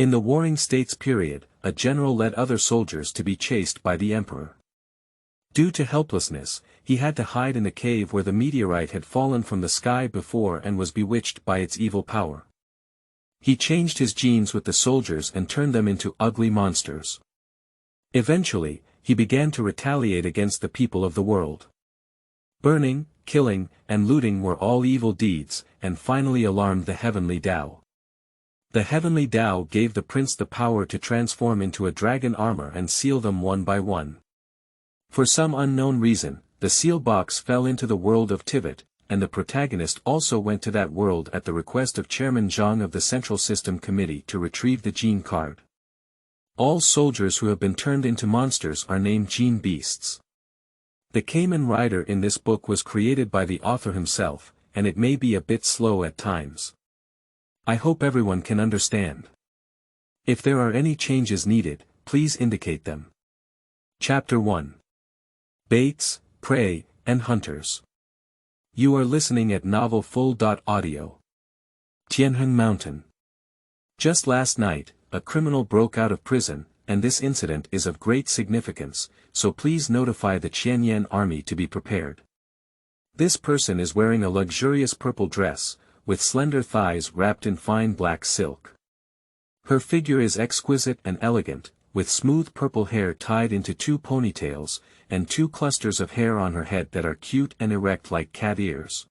In the Warring States period, a general led other soldiers to be chased by the emperor. Due to helplessness, he had to hide in a cave where the meteorite had fallen from the sky before and was bewitched by its evil power. He changed his genes with the soldiers and turned them into ugly monsters. Eventually, he began to retaliate against the people of the world. Burning, killing, and looting were all evil deeds, and finally alarmed the Heavenly Dao. The Heavenly Dao gave the prince the power to transform into a dragon armor and seal them one by one. For some unknown reason, the seal box fell into the world of Tivat, and the protagonist also went to that world at the request of Chairman Zhang of the Central System Committee to retrieve the gene card. All soldiers who have been turned into monsters are named gene beasts. The Kamen Rider in this book was created by the author himself, and it may be a bit slow at times. I hope everyone can understand. If there are any changes needed, please indicate them. Chapter 1. Baits, Prey, and Hunters. You are listening at novelfull.audio. Tianheng Mountain. Just last night, a criminal broke out of prison, and this incident is of great significance, so please notify the Qianyan army to be prepared. This person is wearing a luxurious purple dress, with slender thighs wrapped in fine black silk. Her figure is exquisite and elegant, with smooth purple hair tied into 2 ponytails, and 2 clusters of hair on her head that are cute and erect like cat ears.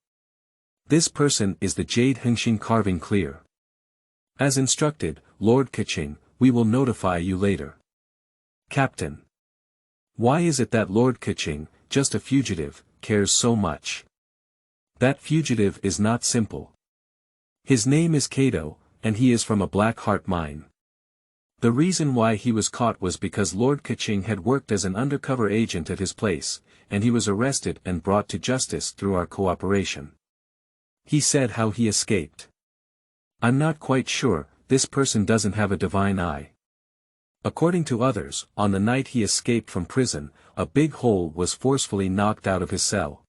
This person is the Jade Hengxing carving clear. As instructed, Lord Kaching, we will notify you later. Captain. Why is it that Lord Kaching, just a fugitive, cares so much? That fugitive is not simple. His name is Kato, and he is from a Black Heart mine. The reason why he was caught was because Lord Kaching had worked as an undercover agent at his place, and he was arrested and brought to justice through our cooperation. He said how he escaped. I'm not quite sure, this person doesn't have a divine eye. According to others, on the night he escaped from prison, a big hole was forcefully knocked out of his cell.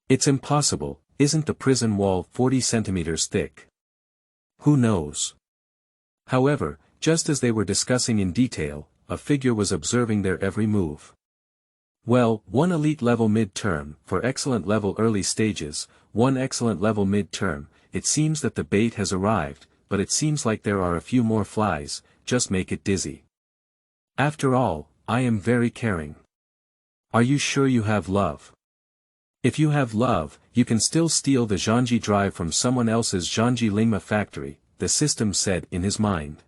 It's impossible, isn't the prison wall 40 centimeters thick? Who knows? However, just as they were discussing in detail, a figure was observing their every move. Well, 1 elite level mid-term, for excellent level early stages, 1 excellent level mid-term, it seems that the bait has arrived, but it seems like there are a few more flies, just make it dizzy. After all, I am very caring. Are you sure you have love? If you have love, you can still steal the Zhangji drive from someone else's Zhangji Lingma factory, the system said in his mind.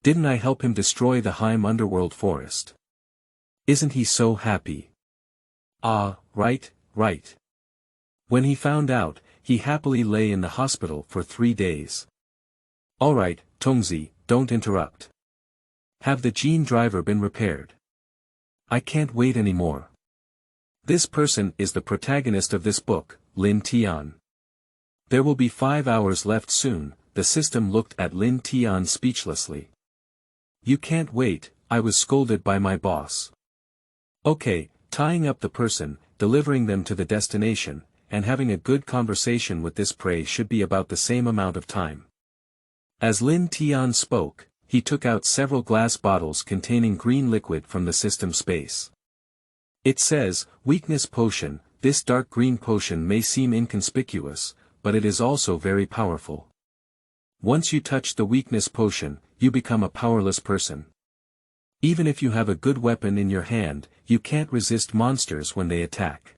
Didn't I help him destroy the Heim underworld forest? Isn't he so happy? Ah, right. When he found out, he happily lay in the hospital for 3 days. Alright, Tongzi, don't interrupt. Have the gene driver been repaired? I can't wait anymore. This person is the protagonist of this book, Lin Tian. There will be 5 hours left soon, the system looked at Lin Tian speechlessly. You can't wait, I was scolded by my boss. Okay, tying up the person, delivering them to the destination, and having a good conversation with this prey should be about the same amount of time. As Lin Tian spoke, he took out several glass bottles containing green liquid from the system space. It says, weakness potion. This dark green potion may seem inconspicuous, but it is also very powerful. Once you touch the weakness potion, you become a powerless person. Even if you have a good weapon in your hand, you can't resist monsters when they attack.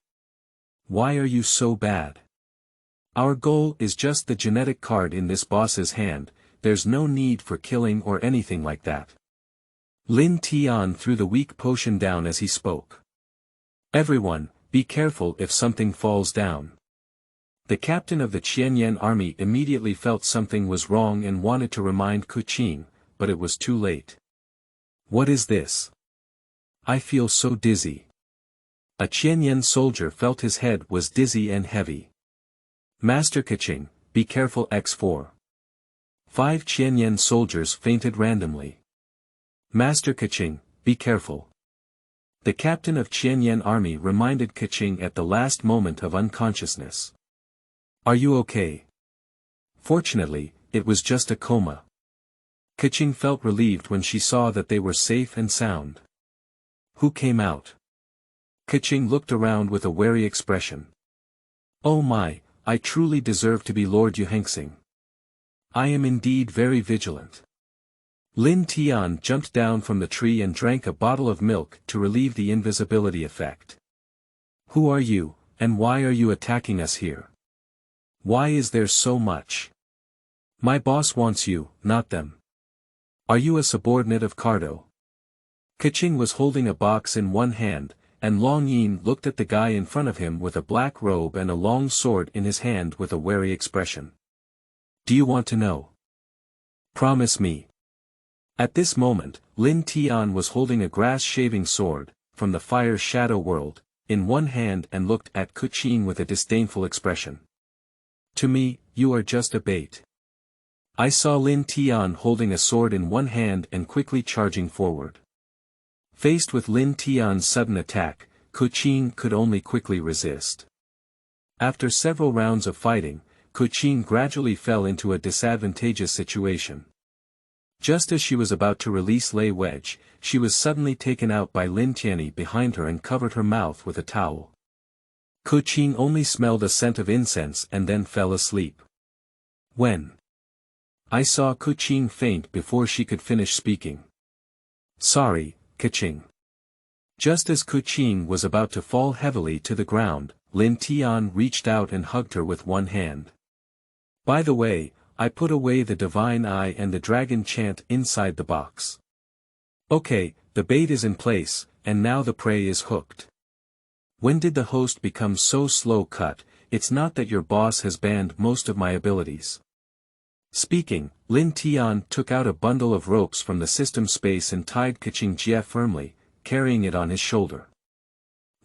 Why are you so bad? Our goal is just the genetic card in this boss's hand, there's no need for killing or anything like that. Lin Tian threw the weak potion down as he spoke. Everyone, be careful if something falls down. The captain of the Qianyan army immediately felt something was wrong and wanted to remind Kuqing, but it was too late. What is this? I feel so dizzy. A Qianyan soldier felt his head was dizzy and heavy. Master Kuqing, be careful X4. 5 Qianyan soldiers fainted randomly. Master Kuqing, be careful. The captain of Qianyan army reminded Kuqing at the last moment of unconsciousness. Are you okay? Fortunately, it was just a coma. Keqing felt relieved when she saw that they were safe and sound. Who came out? Keqing looked around with a wary expression. Oh my, I truly deserve to be Lord Yu Hengxing. I am indeed very vigilant. Lin Tian jumped down from the tree and drank a bottle of milk to relieve the invisibility effect. Who are you, and why are you attacking us here? Why is there so much? My boss wants you, not them. Are you a subordinate of Cardo? Keqing was holding a box in one hand, and Long Yin looked at the guy in front of him with a black robe and a long sword in his hand with a wary expression. Do you want to know? Promise me. At this moment, Lin Tian was holding a grass-shaving sword, from the Fire Shadow world, in one hand and looked at Keqing with a disdainful expression. To me, you are just a bait. I saw Lin Tian holding a sword in one hand and quickly charging forward. Faced with Lin Tian's sudden attack, Keqing could only quickly resist. After several rounds of fighting, Keqing gradually fell into a disadvantageous situation. Just as she was about to release Lei Wedge, she was suddenly taken out by Lin Tianyi behind her and covered her mouth with a towel. Keqing only smelled a scent of incense and then fell asleep. When I saw Keqing faint before she could finish speaking. Sorry, Keqing. Just as Keqing was about to fall heavily to the ground, Lin Tian reached out and hugged her with one hand. By the way, I put away the divine eye and the dragon chant inside the box. Okay, the bait is in place, and now the prey is hooked. When did the host become so slow cut? It's not that your boss has banned most of my abilities. Speaking, Lin Tian took out a bundle of ropes from the system space and tied Keqing Jie firmly, carrying it on his shoulder.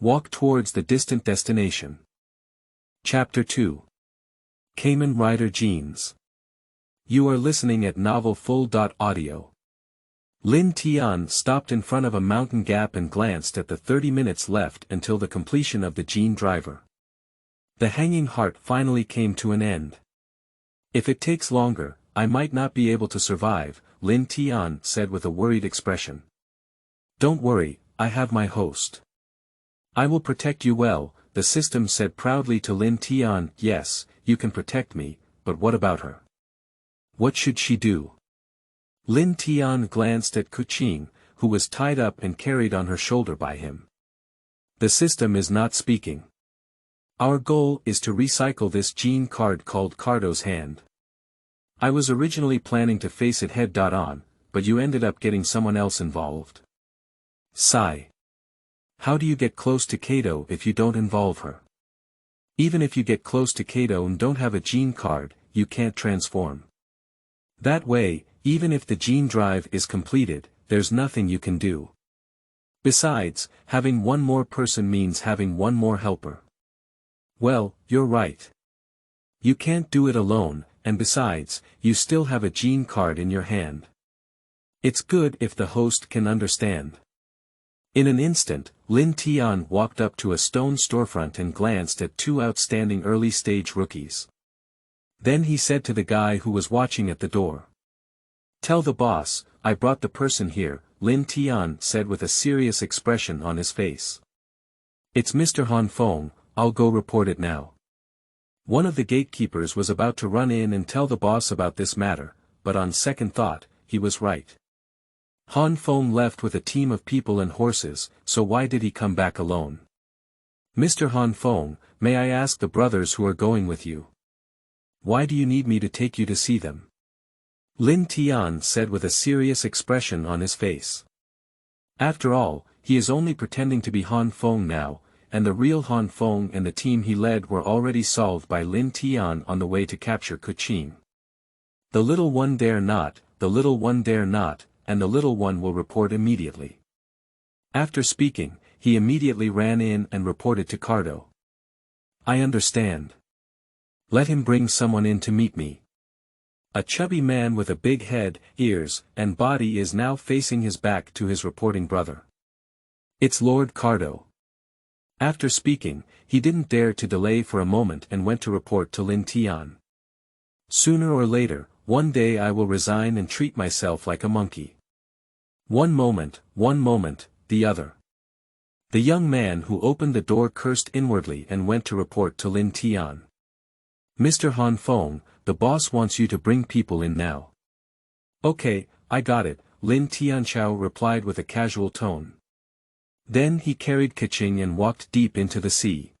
Walk towards the distant destination. Chapter 2. Kamen Rider Genes. You are listening at novelfull.audio. Lin Tian stopped in front of a mountain gap and glanced at the 30 minutes left until the completion of the gene driver. The hanging heart finally came to an end. If it takes longer, I might not be able to survive, Lin Tian said with a worried expression. Don't worry, I have my host. I will protect you well, the system said proudly to Lin Tian. Yes, you can protect me, but what about her? What should she do? Lin Tian glanced at Keqing, who was tied up and carried on her shoulder by him. The system is not speaking. Our goal is to recycle this gene card called Cardo's hand. I was originally planning to face it head-on, but you ended up getting someone else involved. Sigh. How do you get close to Kato if you don't involve her? Even if you get close to Kato and don't have a gene card, you can't transform. That way, even if the gene drive is completed, there's nothing you can do. Besides, having one more person means having one more helper. Well, you're right. You can't do it alone, and besides, you still have a gene card in your hand. It's good if the host can understand. In an instant, Lin Tian walked up to a stone storefront and glanced at two outstanding early-stage rookies. Then he said to the guy who was watching at the door. Tell the boss, I brought the person here, Lin Tian said with a serious expression on his face. It's Mr. Han Feng, I'll go report it now. One of the gatekeepers was about to run in and tell the boss about this matter, but on second thought, he was right. Han Feng left with a team of people and horses, so why did he come back alone? Mr. Han Feng, may I ask the brothers who are going with you? Why do you need me to take you to see them? Lin Tian said with a serious expression on his face. After all, he is only pretending to be Han Feng now, and the real Han Feng and the team he led were already solved by Lin Tian on the way to capture Keqing. The little one dare not, the little one dare not, and the little one will report immediately. After speaking, he immediately ran in and reported to Cardo. I understand. Let him bring someone in to meet me. A chubby man with a big head, ears, and body is now facing his back to his reporting brother. It's Lord Cardo. After speaking, he didn't dare to delay for a moment and went to report to Lin Tian. Sooner or later, one day I will resign and treat myself like a monkey. One moment, the other. The young man who opened the door cursed inwardly and went to report to Lin Tian. Mr. Han Feng, the boss wants you to bring people in now. Okay, I got it, Lin Tianchao replied with a casual tone. Then he carried Keqing and walked deep into the sea.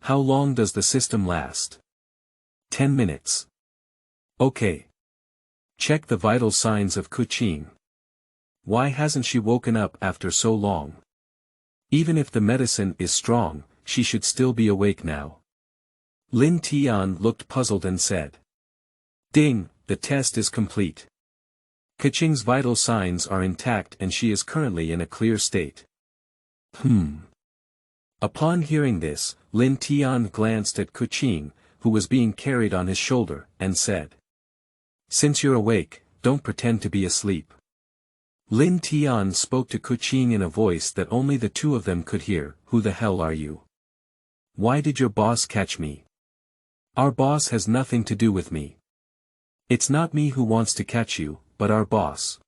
How long does the system last? 10 minutes. Okay. Check the vital signs of Keqing. Why hasn't she woken up after so long? Even if the medicine is strong, she should still be awake now. Lin Tian looked puzzled and said. Ding, the test is complete. Keqing's vital signs are intact and she is currently in a clear state. Upon hearing this, Lin Tian glanced at Keqing, who was being carried on his shoulder, and said. Since you're awake, don't pretend to be asleep. Lin Tian spoke to Keqing in a voice that only the two of them could hear. Who the hell are you? Why did your boss catch me? Our boss has nothing to do with me. It's not me who wants to catch you, but our boss.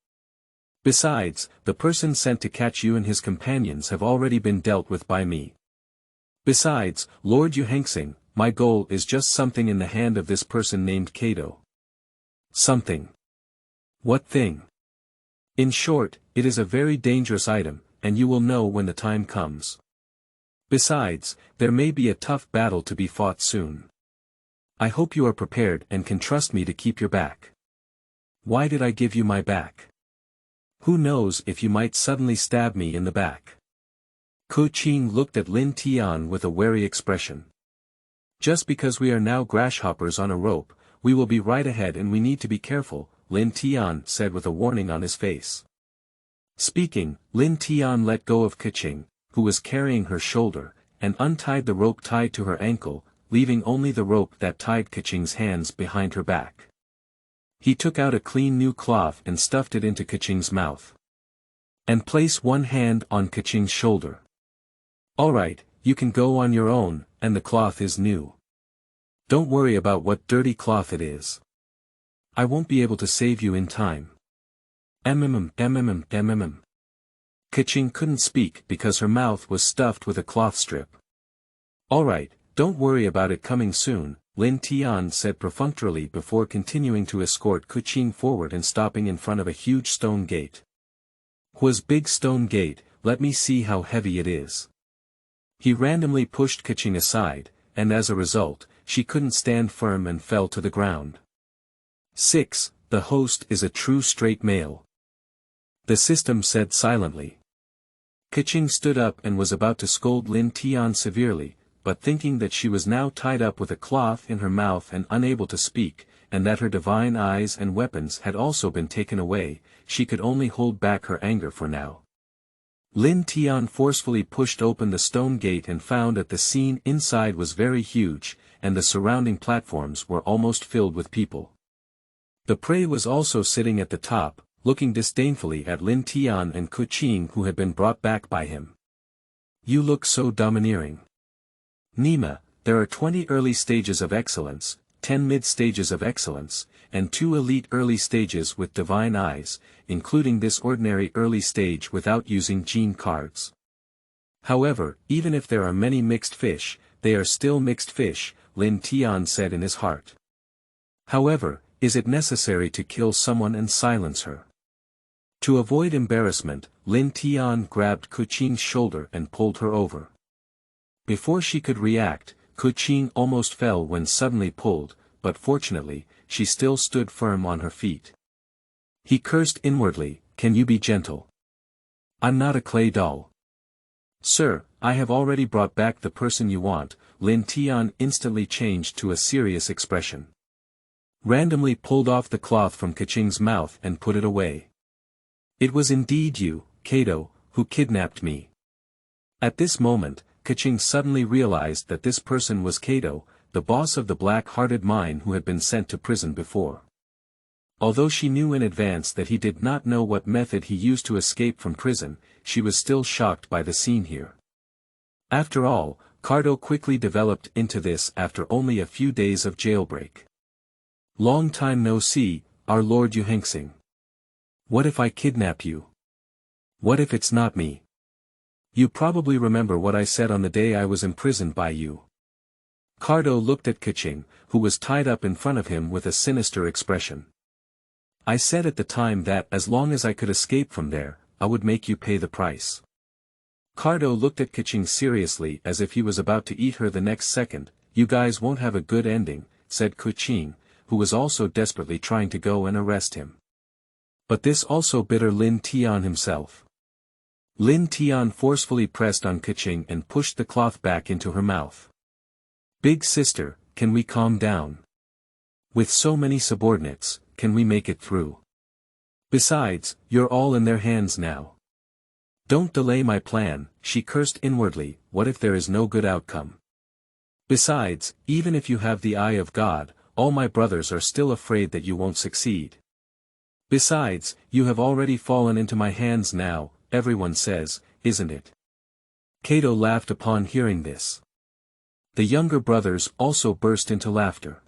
Besides, the person sent to catch you and his companions have already been dealt with by me. Besides, Lord Jade Hengxing, my goal is just something in the hand of this person named Kato. Something. What thing? In short, it is a very dangerous item, and you will know when the time comes. Besides, there may be a tough battle to be fought soon. I hope you are prepared and can trust me to keep your back. Why did I give you my back? Who knows if you might suddenly stab me in the back. Keqing looked at Lin Tian with a wary expression. Just because we are now grasshoppers on a rope, we will be right ahead and we need to be careful, Lin Tian said with a warning on his face. Speaking, Lin Tian let go of Keqing, who was carrying her shoulder, and untied the rope tied to her ankle, leaving only the rope that tied Keqing's hands behind her back. He took out a clean new cloth and stuffed it into Keqing's mouth. And place one hand on Keqing's shoulder. Alright, you can go on your own, and the cloth is new. Don't worry about what dirty cloth it is. I won't be able to save you in time. Keqing couldn't speak because her mouth was stuffed with a cloth strip. Alright, don't worry about it coming soon, Lin Tian said perfunctorily before continuing to escort Keqing forward and stopping in front of a huge stone gate. Was big stone gate, let me see how heavy it is. He randomly pushed Keqing aside, and as a result, she couldn't stand firm and fell to the ground. 6. The host is a true straight male. The system said silently. Keqing stood up and was about to scold Lin Tian severely, but thinking that she was now tied up with a cloth in her mouth and unable to speak, and that her divine eyes and weapons had also been taken away, she could only hold back her anger for now. Lin Tian forcefully pushed open the stone gate and found that the scene inside was very huge, and the surrounding platforms were almost filled with people. The prey was also sitting at the top, looking disdainfully at Lin Tian and Keqing who had been brought back by him. You look so domineering. Nima, there are 20 early stages of excellence, 10 mid-stages of excellence, and 2 elite early stages with divine eyes, including this ordinary early stage without using gene cards. However, even if there are many mixed fish, they are still mixed fish, Lin Tian said in his heart. However, is it necessary to kill someone and silence her? To avoid embarrassment, Lin Tian grabbed Keqing's shoulder and pulled her over. Before she could react, Keqing almost fell when suddenly pulled, but fortunately, she still stood firm on her feet. He cursed inwardly, can you be gentle? I'm not a clay doll. Sir, I have already brought back the person you want, Lin Tian instantly changed to a serious expression. Randomly pulled off the cloth from Keqing's mouth and put it away. It was indeed you, Kato, who kidnapped me. At this moment, Keqing suddenly realized that this person was Kato, the boss of the black-hearted mine who had been sent to prison before. Although she knew in advance that he did not know what method he used to escape from prison, she was still shocked by the scene here. After all, Kato quickly developed into this after only a few days of jailbreak. Long time no see, our Lord Yu Hengxing. What if I kidnap you? What if it's not me? You probably remember what I said on the day I was imprisoned by you. Cardo looked at Keqing, who was tied up in front of him with a sinister expression. I said at the time that as long as I could escape from there, I would make you pay the price. Cardo looked at Keqing seriously as if he was about to eat her the next second. You guys won't have a good ending, said Keqing, who was also desperately trying to go and arrest him. But this also bitter Lin Tian himself. Lin Tian forcefully pressed on Keqing and pushed the cloth back into her mouth. Big sister, can we calm down? With so many subordinates, can we make it through? Besides, you're all in their hands now. Don't delay my plan, she cursed inwardly. What if there is no good outcome? Besides, even if you have the eye of God, all my brothers are still afraid that you won't succeed. Besides, you have already fallen into my hands now, everyone says, isn't it? Kato laughed upon hearing this. The younger brothers also burst into laughter.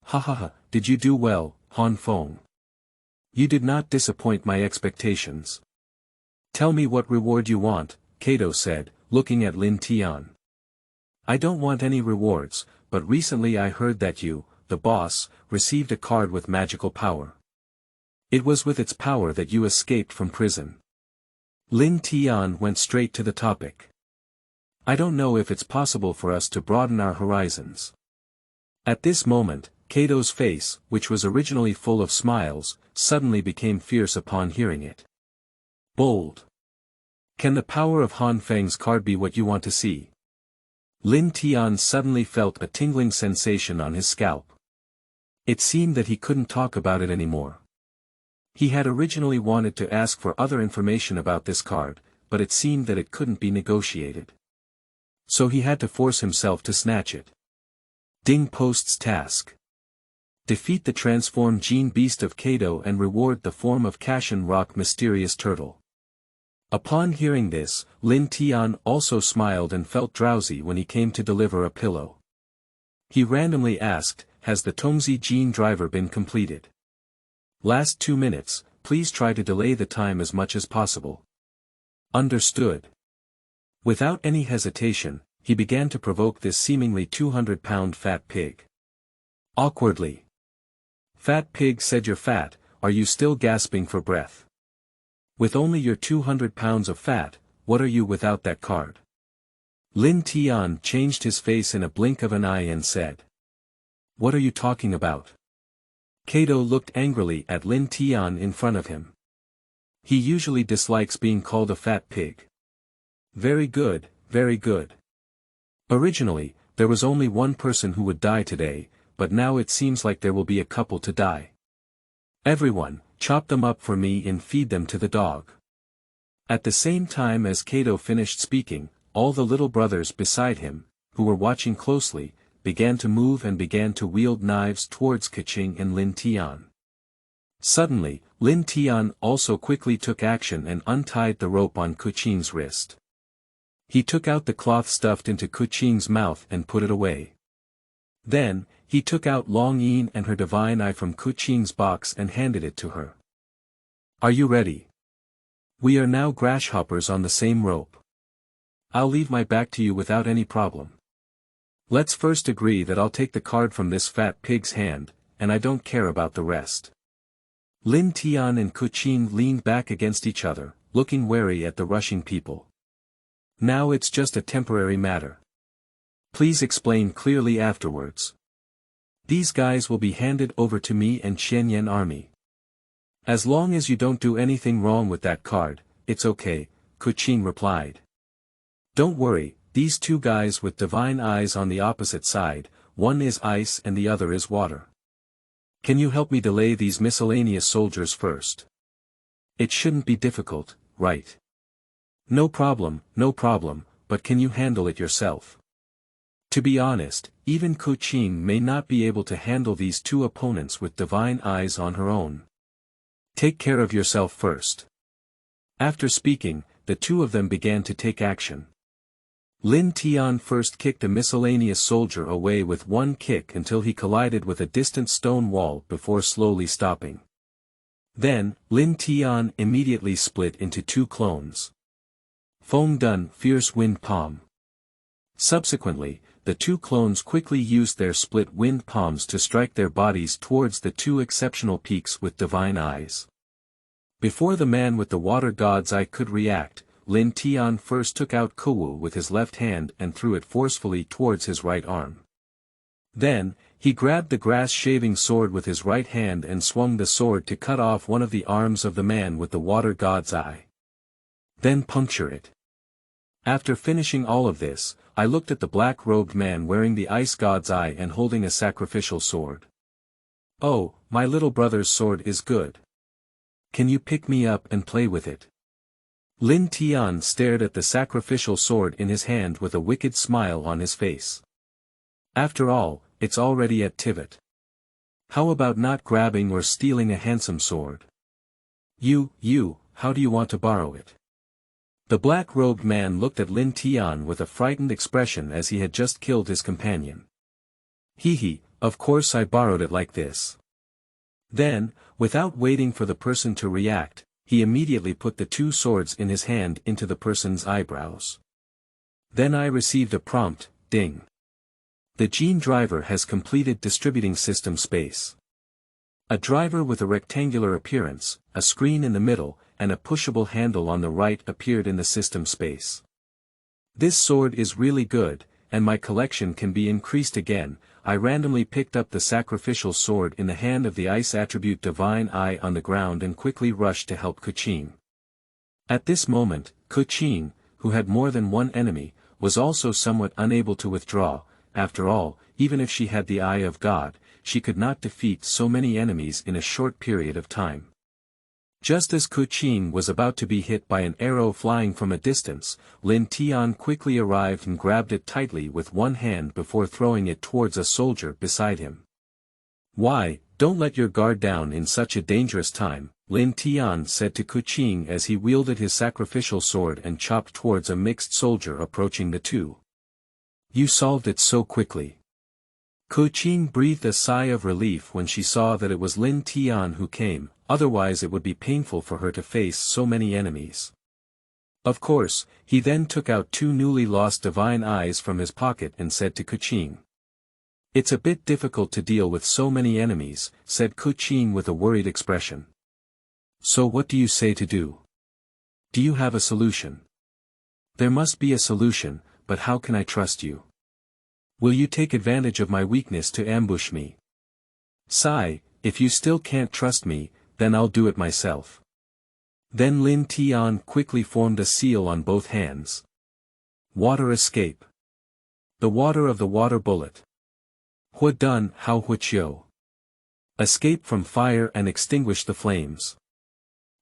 Ha ha ha, did you do well, Han Feng? You did not disappoint my expectations. Tell me what reward you want, Kato said, looking at Lin Tian. I don't want any rewards, but recently I heard that you, the boss, received a card with magical power. It was with its power that you escaped from prison. Lin Tian went straight to the topic. I don't know if it's possible for us to broaden our horizons. At this moment, Kato's face, which was originally full of smiles, suddenly became fierce upon hearing it. Bold. Can the power of Han Feng's card be what you want to see? Lin Tian suddenly felt a tingling sensation on his scalp. It seemed that he couldn't talk about it anymore. He had originally wanted to ask for other information about this card, but it seemed that it couldn't be negotiated. So he had to force himself to snatch it. Ding Post's task. Defeat the transformed gene beast of Kato and reward the form of Kashin Rock mysterious turtle. Upon hearing this, Lin Tian also smiled and felt drowsy when he came to deliver a pillow. He randomly asked, has the Tongzi gene driver been completed? Last 2 minutes, please try to delay the time as much as possible. Understood. Without any hesitation, he began to provoke this seemingly 200-pound fat pig. Awkwardly. Fat pig said, you're fat, are you still gasping for breath? With only your 200 pounds of fat, what are you without that card? Lin Tian changed his face in a blink of an eye and said. What are you talking about? Kato looked angrily at Lin Tian in front of him. He usually dislikes being called a fat pig. Very good, very good. Originally, there was only one person who would die today, but now it seems like there will be a couple to die. Everyone, chop them up for me and feed them to the dog. At the same time as Kato finished speaking, all the little brothers beside him, who were watching closely, began to move and began to wield knives towards Keqing and Lin Tian. Suddenly, Lin Tian also quickly took action and untied the rope on Keqing's wrist. He took out the cloth stuffed into Keqing's mouth and put it away. Then, he took out Long Yin and her divine eye from Keqing's box and handed it to her. Are you ready? We are now grasshoppers on the same rope. I'll leave my back to you without any problem. Let's first agree that I'll take the card from this fat pig's hand, and I don't care about the rest. Lin Tian and Keqing leaned back against each other, looking wary at the rushing people. Now it's just a temporary matter. Please explain clearly afterwards. These guys will be handed over to me and Qianyan army. As long as you don't do anything wrong with that card, it's okay, Keqing replied. Don't worry, these two guys with divine eyes on the opposite side, one is ice and the other is water. Can you help me delay these miscellaneous soldiers first? It shouldn't be difficult, right? No problem, but can you handle it yourself? To be honest, even Keqing may not be able to handle these two opponents with divine eyes on her own. Take care of yourself first. After speaking, the two of them began to take action. Lin Tian first kicked a miscellaneous soldier away with one kick until he collided with a distant stone wall before slowly stopping. Then, Lin Tian immediately split into two clones. Feng Dun, Fierce Wind Palm. Subsequently, the two clones quickly used their split wind palms to strike their bodies towards the two exceptional peaks with divine eyes. Before the man with the water god's eye could react, Lin Tian first took out Kuwu with his left hand and threw it forcefully towards his right arm. Then, he grabbed the grass-shaving sword with his right hand and swung the sword to cut off one of the arms of the man with the water god's eye. Then puncture it. After finishing all of this, I looked at the black-robed man wearing the ice god's eye and holding a sacrificial sword. Oh, my little brother's sword is good. Can you pick me up and play with it? Lin Tian stared at the sacrificial sword in his hand with a wicked smile on his face. After all, it's already at Tivat. How about not grabbing or stealing a handsome sword? How do you want to borrow it? The black-robed man looked at Lin Tian with a frightened expression as he had just killed his companion. Of course I borrowed it like this. Then, without waiting for the person to react, he immediately put the two swords in his hand into the person's eyebrows. Then I received a prompt, ding. The gene driver has completed distributing system space. A driver with a rectangular appearance, a screen in the middle, and a pushable handle on the right appeared in the system space. This sword is really good, and my collection can be increased again. I randomly picked up the sacrificial sword in the hand of the ice attribute Divine Eye on the ground and quickly rushed to help Kuqing. At this moment, Kuqing, who had more than one enemy, was also somewhat unable to withdraw. After all, even if she had the Eye of God, she could not defeat so many enemies in a short period of time. Just as Kuqing was about to be hit by an arrow flying from a distance, Lin Tian quickly arrived and grabbed it tightly with one hand before throwing it towards a soldier beside him. Why, don't let your guard down in such a dangerous time, Lin Tian said to Kuqing as he wielded his sacrificial sword and chopped towards a mixed soldier approaching the two. You solved it so quickly. Kuqing breathed a sigh of relief when she saw that it was Lin Tian who came. Otherwise it would be painful for her to face so many enemies. Of course, he then took out two newly lost divine eyes from his pocket and said to Kuqing. It's a bit difficult to deal with so many enemies, said Kuqing with a worried expression. So what do you say to do? Do you have a solution? There must be a solution, but how can I trust you? Will you take advantage of my weakness to ambush me? Sigh, if you still can't trust me, then I'll do it myself. Then Lin Tian quickly formed a seal on both hands. Water escape. The water of the water bullet. Hua dun hao hu qiu. Escape from fire and extinguish the flames.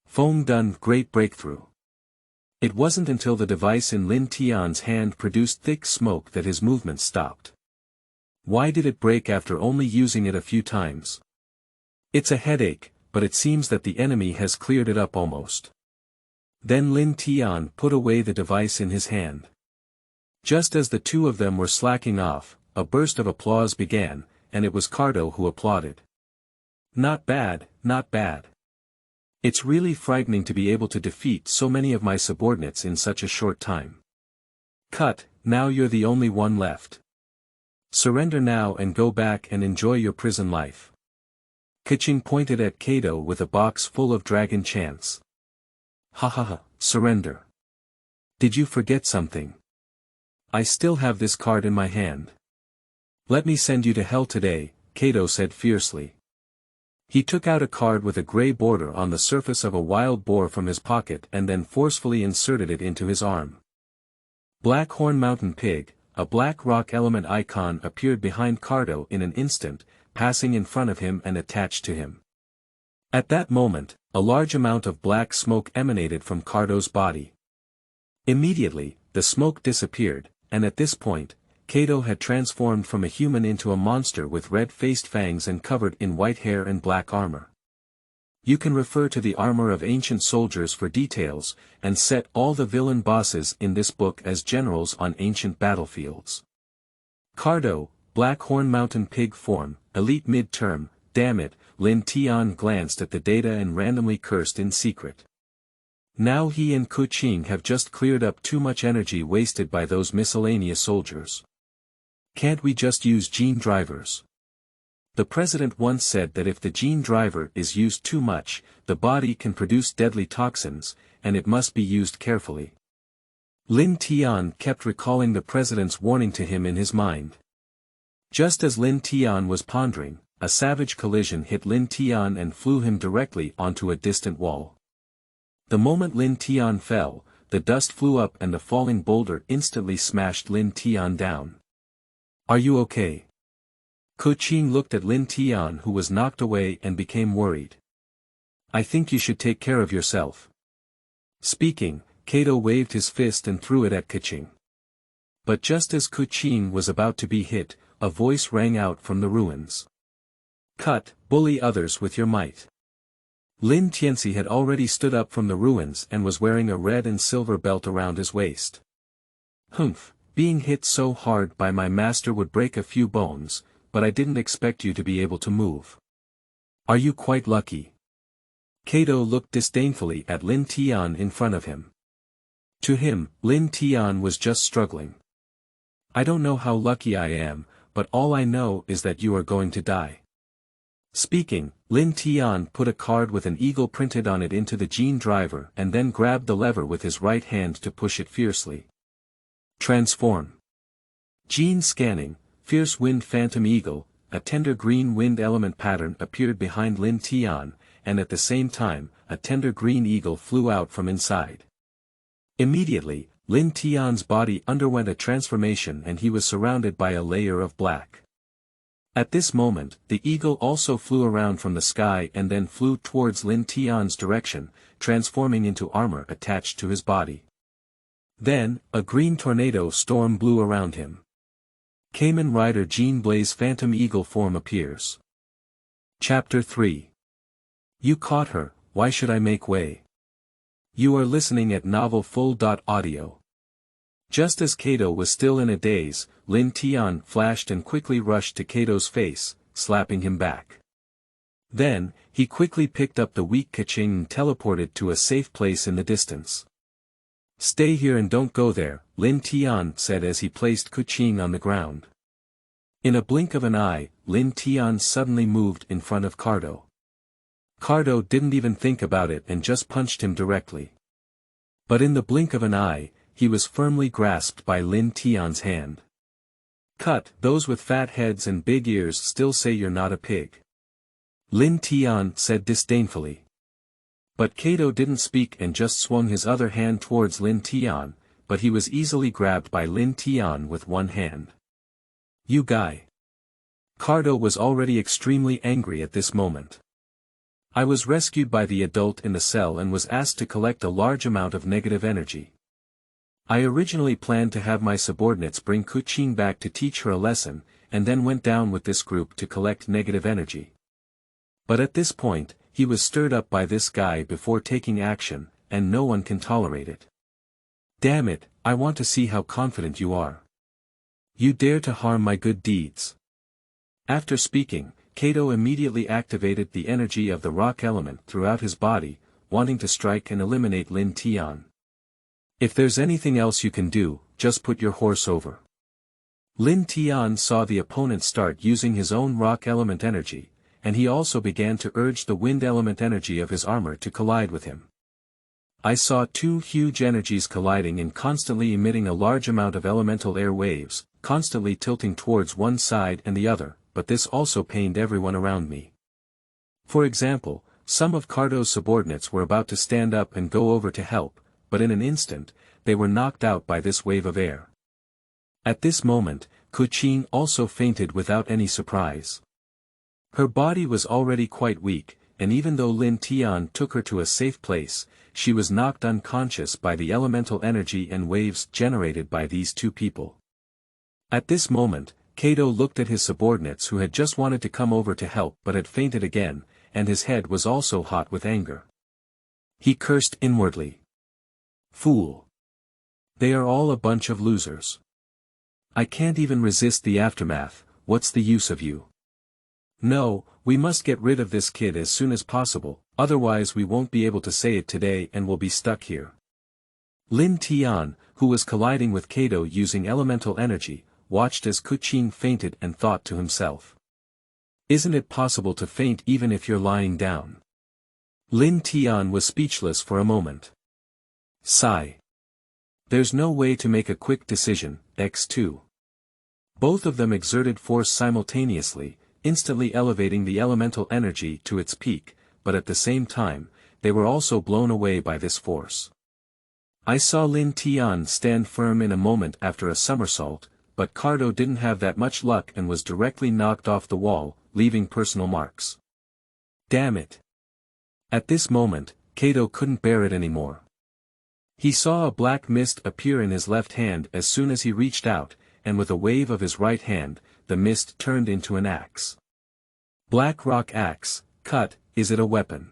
Feng dun great breakthrough. It wasn't until the device in Lin Tian's hand produced thick smoke that his movement stopped. Why did it break after only using it a few times? It's a headache, but it seems that the enemy has cleared it up almost. Then Lin Tian put away the device in his hand. Just as the two of them were slacking off, a burst of applause began, and it was Cardo who applauded. Not bad, not bad. It's really frightening to be able to defeat so many of my subordinates in such a short time. Cut, now you're the only one left. Surrender now and go back and enjoy your prison life. Kuqing pointed at Kato with a box full of dragon chants. Surrender. Did you forget something? I still have this card in my hand. Let me send you to hell today, Kato said fiercely. He took out a card with a gray border on the surface of a wild boar from his pocket and then forcefully inserted it into his arm. Blackhorn Mountain Pig, a black rock element icon appeared behind Cardo in an instant, passing in front of him and attached to him. At that moment, a large amount of black smoke emanated from Cardo's body. Immediately, the smoke disappeared, and at this point, Kato had transformed from a human into a monster with red-faced fangs and covered in white hair and black armor. You can refer to the armor of ancient soldiers for details, and set all the villain bosses in this book as generals on ancient battlefields. Cardo, Black Horn Mountain Pig form, elite mid-term, damn it, Lin Tian glanced at the data and randomly cursed in secret. Now he and Kuqing have just cleared up too much energy wasted by those miscellaneous soldiers. Can't we just use gene drivers? The president once said that if the gene driver is used too much, the body can produce deadly toxins, and it must be used carefully. Lin Tian kept recalling the president's warning to him in his mind. Just as Lin Tian was pondering, a savage collision hit Lin Tian and flew him directly onto a distant wall. The moment Lin Tian fell, the dust flew up and the falling boulder instantly smashed Lin Tian down. Are you okay? Kuqing looked at Lin Tian, who was knocked away, and became worried. I think you should take care of yourself. Speaking, Kato waved his fist and threw it at Kuqing. But just as Kuqing was about to be hit, a voice rang out from the ruins. Cut, bully others with your might. Lin Tianxi had already stood up from the ruins and was wearing a red and silver belt around his waist. Humph, being hit so hard by my master would break a few bones, but I didn't expect you to be able to move. Are you quite lucky? Kato looked disdainfully at Lin Tian in front of him. To him, Lin Tian was just struggling. I don't know how lucky I am, but all I know is that you are going to die. Speaking, Lin Tian put a card with an eagle printed on it into the gene driver and then grabbed the lever with his right hand to push it fiercely. Transform. Gene scanning, Fierce Wind Phantom Eagle, a tender green wind element pattern appeared behind Lin Tian, and at the same time, a tender green eagle flew out from inside. Immediately, Lin Tian's body underwent a transformation and he was surrounded by a layer of black. At this moment, the eagle also flew around from the sky and then flew towards Lin Tian's direction, transforming into armor attached to his body. Then, a green tornado storm blew around him. Kamen Rider Gene Blaze Phantom Eagle form appears. Chapter 3. You caught her, why should I make way? You are listening at Novel Full.audio. Just as Kato was still in a daze, Lin Tian flashed and quickly rushed to Kato's face, slapping him back. Then, he quickly picked up the weak Kuqing and teleported to a safe place in the distance. Stay here and don't go there, Lin Tian said as he placed Kuqing on the ground. In a blink of an eye, Lin Tian suddenly moved in front of Cardo. Cardo didn't even think about it and just punched him directly. But in the blink of an eye, he was firmly grasped by Lin Tian's hand. Cut, those with fat heads and big ears still say you're not a pig. Lin Tian said disdainfully. But Kato didn't speak and just swung his other hand towards Lin Tian, but he was easily grabbed by Lin Tian with one hand. You guy. Cardo was already extremely angry at this moment. I was rescued by the adult in the cell and was asked to collect a large amount of negative energy. I originally planned to have my subordinates bring Kuqing back to teach her a lesson, and then went down with this group to collect negative energy. But at this point, he was stirred up by this guy before taking action, and no one can tolerate it. Damn it, I want to see how confident you are. You dare to harm my good deeds. After speaking, Kato immediately activated the energy of the rock element throughout his body, wanting to strike and eliminate Lin Tian. If there's anything else you can do, just put your horse over. Lin Tian saw the opponent start using his own rock element energy, and he also began to urge the wind element energy of his armor to collide with him. I saw two huge energies colliding and constantly emitting a large amount of elemental air waves, constantly tilting towards one side and the other, but this also pained everyone around me. For example, some of Cardo's subordinates were about to stand up and go over to help, but in an instant, they were knocked out by this wave of air. At this moment, Kuqing also fainted without any surprise. Her body was already quite weak, and even though Lin Tian took her to a safe place, she was knocked unconscious by the elemental energy and waves generated by these two people. At this moment, Kato looked at his subordinates who had just wanted to come over to help but had fainted again, and his head was also hot with anger. He cursed inwardly. Fool. They are all a bunch of losers. I can't even resist the aftermath, what's the use of you? No, we must get rid of this kid as soon as possible, otherwise we won't be able to say it today and we'll be stuck here. Lin Tian, who was colliding with Kato using elemental energy, watched as Kuqing fainted and thought to himself. Isn't it possible to faint even if you're lying down? Lin Tian was speechless for a moment. Sigh. There's no way to make a quick decision, X2. Both of them exerted force simultaneously, instantly elevating the elemental energy to its peak, but at the same time, they were also blown away by this force. I saw Lin Tian stand firm in a moment after a somersault, but Cardo didn't have that much luck and was directly knocked off the wall, leaving personal marks. Damn it. At this moment, Kato couldn't bear it anymore. He saw a black mist appear in his left hand as soon as he reached out, and with a wave of his right hand, the mist turned into an axe. Black rock axe, cut, is it a weapon?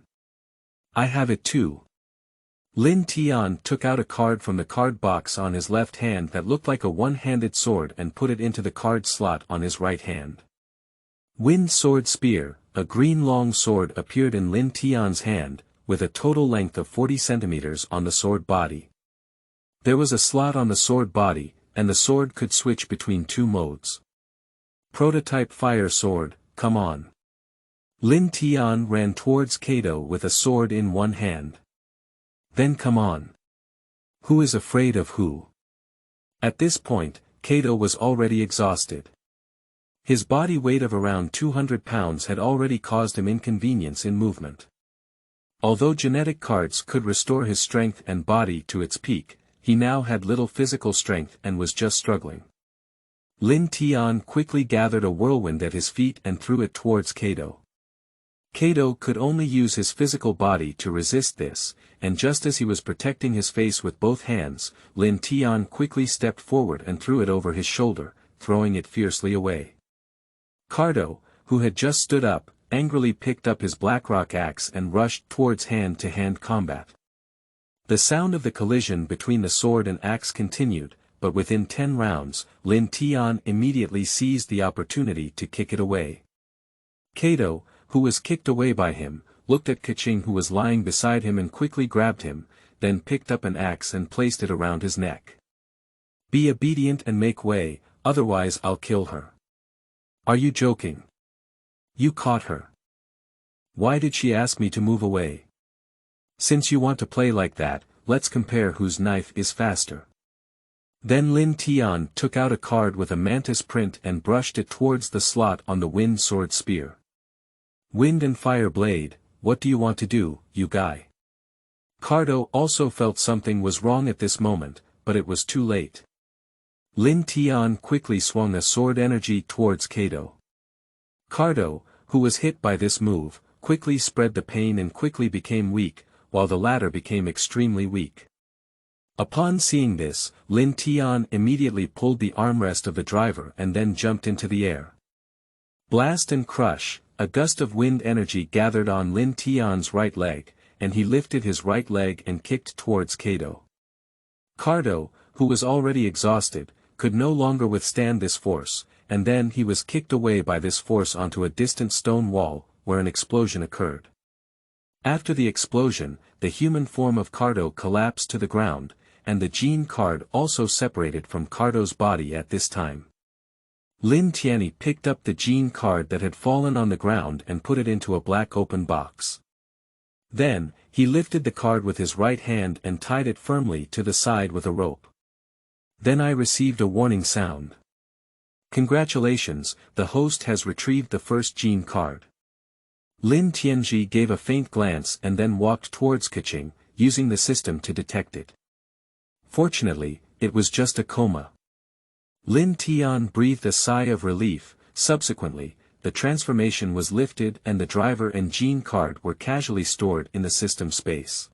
I have it too. Lin Tian took out a card from the card box on his left hand that looked like a one-handed sword and put it into the card slot on his right hand. Wind Sword Spear, a green long sword appeared in Lin Tian's hand, with a total length of 40 centimeters on the sword body. There was a slot on the sword body, and the sword could switch between two modes. Prototype Fire Sword, come on. Lin Tian ran towards Kato with a sword in one hand. Then come on. Who is afraid of who? At this point, Kato was already exhausted. His body weight of around 200 pounds had already caused him inconvenience in movement. Although genetic cards could restore his strength and body to its peak, he now had little physical strength and was just struggling. Lin Tian quickly gathered a whirlwind at his feet and threw it towards Kato. Kato could only use his physical body to resist this, and just as he was protecting his face with both hands, Lin Tian quickly stepped forward and threw it over his shoulder, throwing it fiercely away. Cardo, who had just stood up, angrily picked up his blackrock axe and rushed towards hand-to-hand combat. The sound of the collision between the sword and axe continued, but within 10 rounds, Lin Tian immediately seized the opportunity to kick it away. Kato, who was kicked away by him, looked at Kuqing who was lying beside him and quickly grabbed him, then picked up an axe and placed it around his neck. Be obedient and make way, otherwise I'll kill her. Are you joking? You caught her. Why did she ask me to move away? Since you want to play like that, let's compare whose knife is faster. Then Lin Tian took out a card with a mantis print and brushed it towards the slot on the wind sword spear. Wind and fire blade, what do you want to do, you guy? Cardo also felt something was wrong at this moment, but it was too late. Lin Tian quickly swung a sword energy towards Kato. Cardo, who was hit by this move, quickly spread the pain and quickly became weak, while the latter became extremely weak. Upon seeing this, Lin Tian immediately pulled the armrest of the driver and then jumped into the air. Blast and crush, a gust of wind energy gathered on Lin Tian's right leg, and he lifted his right leg and kicked towards Kato. Cardo, who was already exhausted, could no longer withstand this force, and then he was kicked away by this force onto a distant stone wall, where an explosion occurred. After the explosion, the human form of Cardo collapsed to the ground, and the gene card also separated from Cardo's body at this time. Lin Tian picked up the gene card that had fallen on the ground and put it into a black open box. Then, he lifted the card with his right hand and tied it firmly to the side with a rope. Then I received a warning sound. Congratulations, the host has retrieved the first gene card. Lin Tianji gave a faint glance and then walked towards Kuqing, using the system to detect it. Fortunately, it was just a coma. Lin Tian breathed a sigh of relief. Subsequently, the transformation was lifted and the driver and gene card were casually stored in the system space.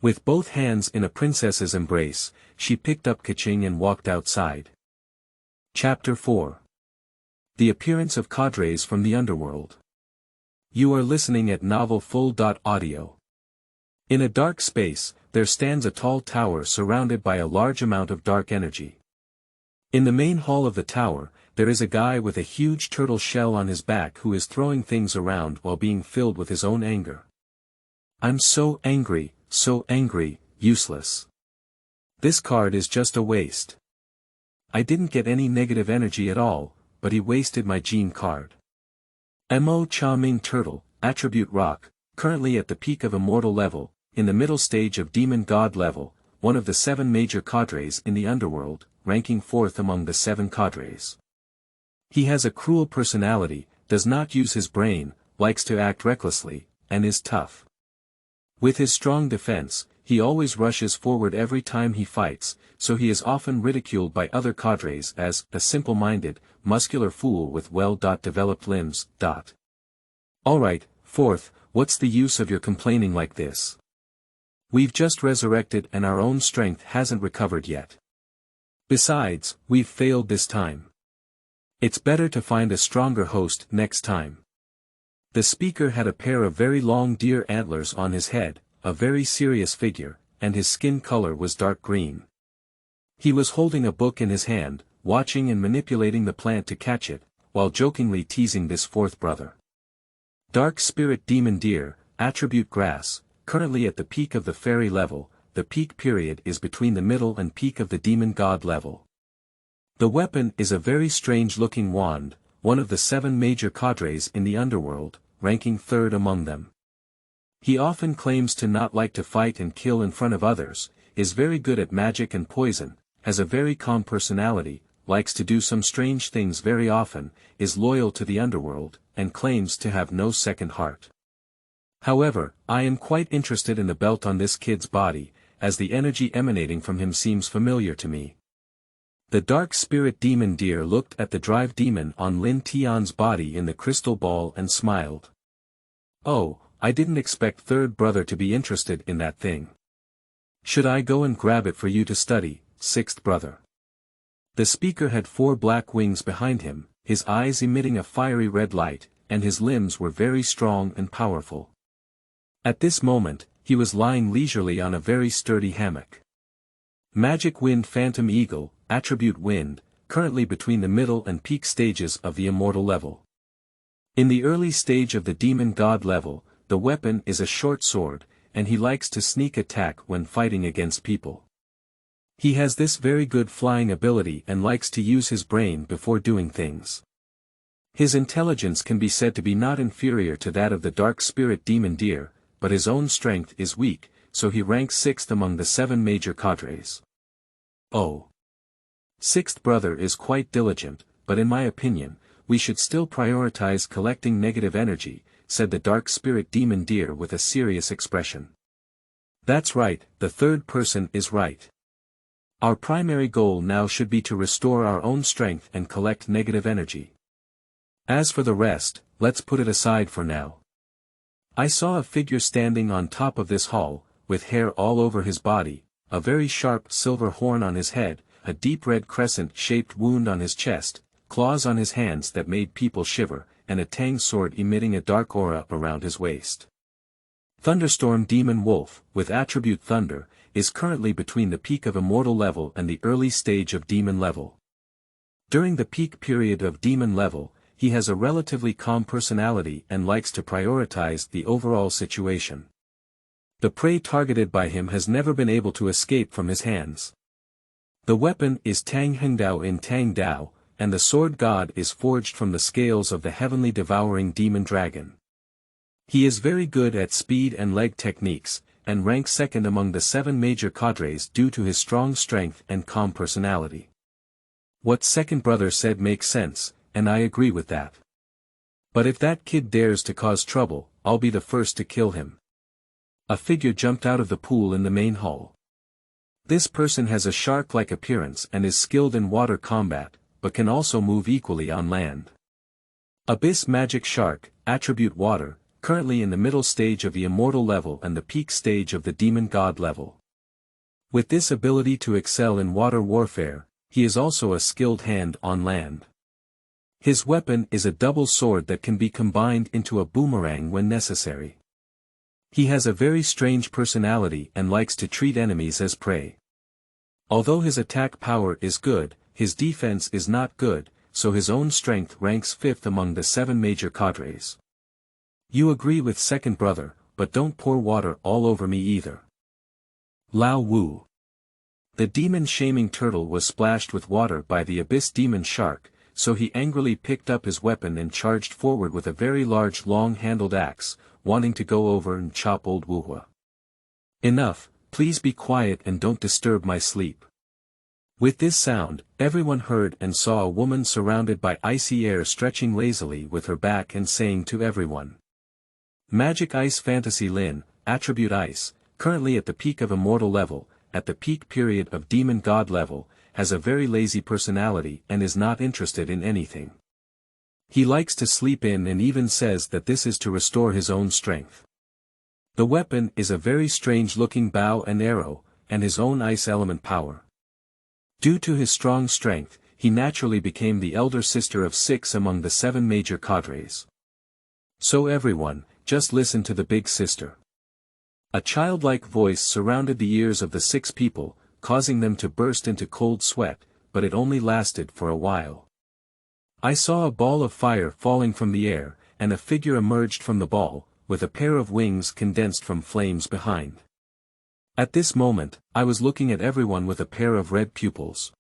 With both hands in a princess's embrace, she picked up Kuqing and walked outside. Chapter 4. The appearance of Cadres from the underworld. You are listening at Novel Full.audio. In a dark space, there stands a tall tower surrounded by a large amount of dark energy. In the main hall of the tower, there is a guy with a huge turtle shell on his back who is throwing things around while being filled with his own anger. I'm so angry, useless. This card is just a waste. I didn't get any negative energy at all, but he wasted my gene card. Mo Cha-Ming Turtle, Attribute Rock, currently at the peak of Immortal level, in the middle stage of Demon God level, one of the 7 major cadres in the underworld, ranking 4th among the 7 cadres. He has a cruel personality, does not use his brain, likes to act recklessly, and is tough. With his strong defense, he always rushes forward every time he fights, so he is often ridiculed by other cadres as a simple-minded, muscular fool with well-developed limbs. Alright, 4th, what's the use of your complaining like this? We've just resurrected and our own strength hasn't recovered yet. Besides, we've failed this time. It's better to find a stronger host next time. The speaker had a pair of very long deer antlers on his head, a very serious figure, and his skin color was dark green. He was holding a book in his hand, watching and manipulating the plant to catch it, while jokingly teasing this 4th brother. Dark Spirit Demon Deer, Attribute Grass, currently at the peak of the fairy level, the peak period is between the middle and peak of the Demon God level. The weapon is a very strange-looking wand, one of the 7 major cadres in the underworld, ranking 3rd among them. He often claims to not like to fight and kill in front of others, is very good at magic and poison, has a very calm personality, likes to do some strange things very often, is loyal to the underworld, and claims to have no second heart. However, I am quite interested in the belt on this kid's body, as the energy emanating from him seems familiar to me. The Dark Spirit Demon Deer looked at the Drive Demon on Lin Tian's body in the crystal ball and smiled. Oh, I didn't expect 3rd brother to be interested in that thing. Should I go and grab it for you to study, 6th brother? The speaker had 4 black wings behind him, his eyes emitting a fiery red light, and his limbs were very strong and powerful. At this moment, he was lying leisurely on a very sturdy hammock. Magic Wind Phantom Eagle, Attribute Wind, currently between the middle and peak stages of the Immortal level. In the early stage of the Demon God level, the weapon is a short sword, and he likes to sneak attack when fighting against people. He has this very good flying ability and likes to use his brain before doing things. His intelligence can be said to be not inferior to that of the Dark Spirit Demon Deer, but his own strength is weak, so he ranks 6th among the 7 major cadres. Oh. 6th brother is quite diligent, but in my opinion, we should still prioritize collecting negative energy, said the Dark Spirit Demon Deer with a serious expression. That's right, the 3rd person is right. Our primary goal now should be to restore our own strength and collect negative energy. As for the rest, let's put it aside for now. I saw a figure standing on top of this hall, with hair all over his body, a very sharp silver horn on his head, a deep red crescent-shaped wound on his chest, claws on his hands that made people shiver, and a tang sword emitting a dark aura around his waist. Thunderstorm Demon Wolf, with Attribute Thunder, is currently between the peak of Immortal level and the early stage of Demon level. During the peak period of Demon level, he has a relatively calm personality and likes to prioritize the overall situation. The prey targeted by him has never been able to escape from his hands. The weapon is Tang Hengdao in Tang Dao, and the sword god is forged from the scales of the heavenly devouring demon dragon. He is very good at speed and leg techniques, and ranks 2nd among the 7 major cadres due to his strong strength and calm personality. What 2nd brother said makes sense, and I agree with that. But if that kid dares to cause trouble, I'll be the first to kill him. A figure jumped out of the pool in the main hall. This person has a shark-like appearance and is skilled in water combat, but can also move equally on land. Abyss Magic Shark, Attribute Water, currently in the middle stage of the Immortal level and the peak stage of the Demon God level. With this ability to excel in water warfare, he is also a skilled hand on land. His weapon is a double sword that can be combined into a boomerang when necessary. He has a very strange personality and likes to treat enemies as prey. Although his attack power is good, his defense is not good, so his own strength ranks 5th among the 7 major cadres. You agree with second brother, but don't pour water all over me either. Lao Wu. The demon-shaming turtle was splashed with water by the abyss demon shark, so he angrily picked up his weapon and charged forward with a very large long-handled axe, wanting to go over and chop old Wuhua. Enough, please be quiet and don't disturb my sleep. With this sound, everyone heard and saw a woman surrounded by icy air stretching lazily with her back and saying to everyone. Magic Ice Fantasy Lin, attribute Ice, currently at the peak of immortal level, at the peak period of demon god level, has a very lazy personality and is not interested in anything. He likes to sleep in and even says that this is to restore his own strength. The weapon is a very strange-looking bow and arrow, and his own ice element power. Due to his strong strength, he naturally became the elder sister of 6 among the 7 major cadres. So everyone, just listen to the big sister. A childlike voice surrounded the ears of the 6 people, causing them to burst into cold sweat, but it only lasted for a while. I saw a ball of fire falling from the air, and a figure emerged from the ball, with a pair of wings condensed from flames behind. At this moment, I was looking at everyone with a pair of red pupils.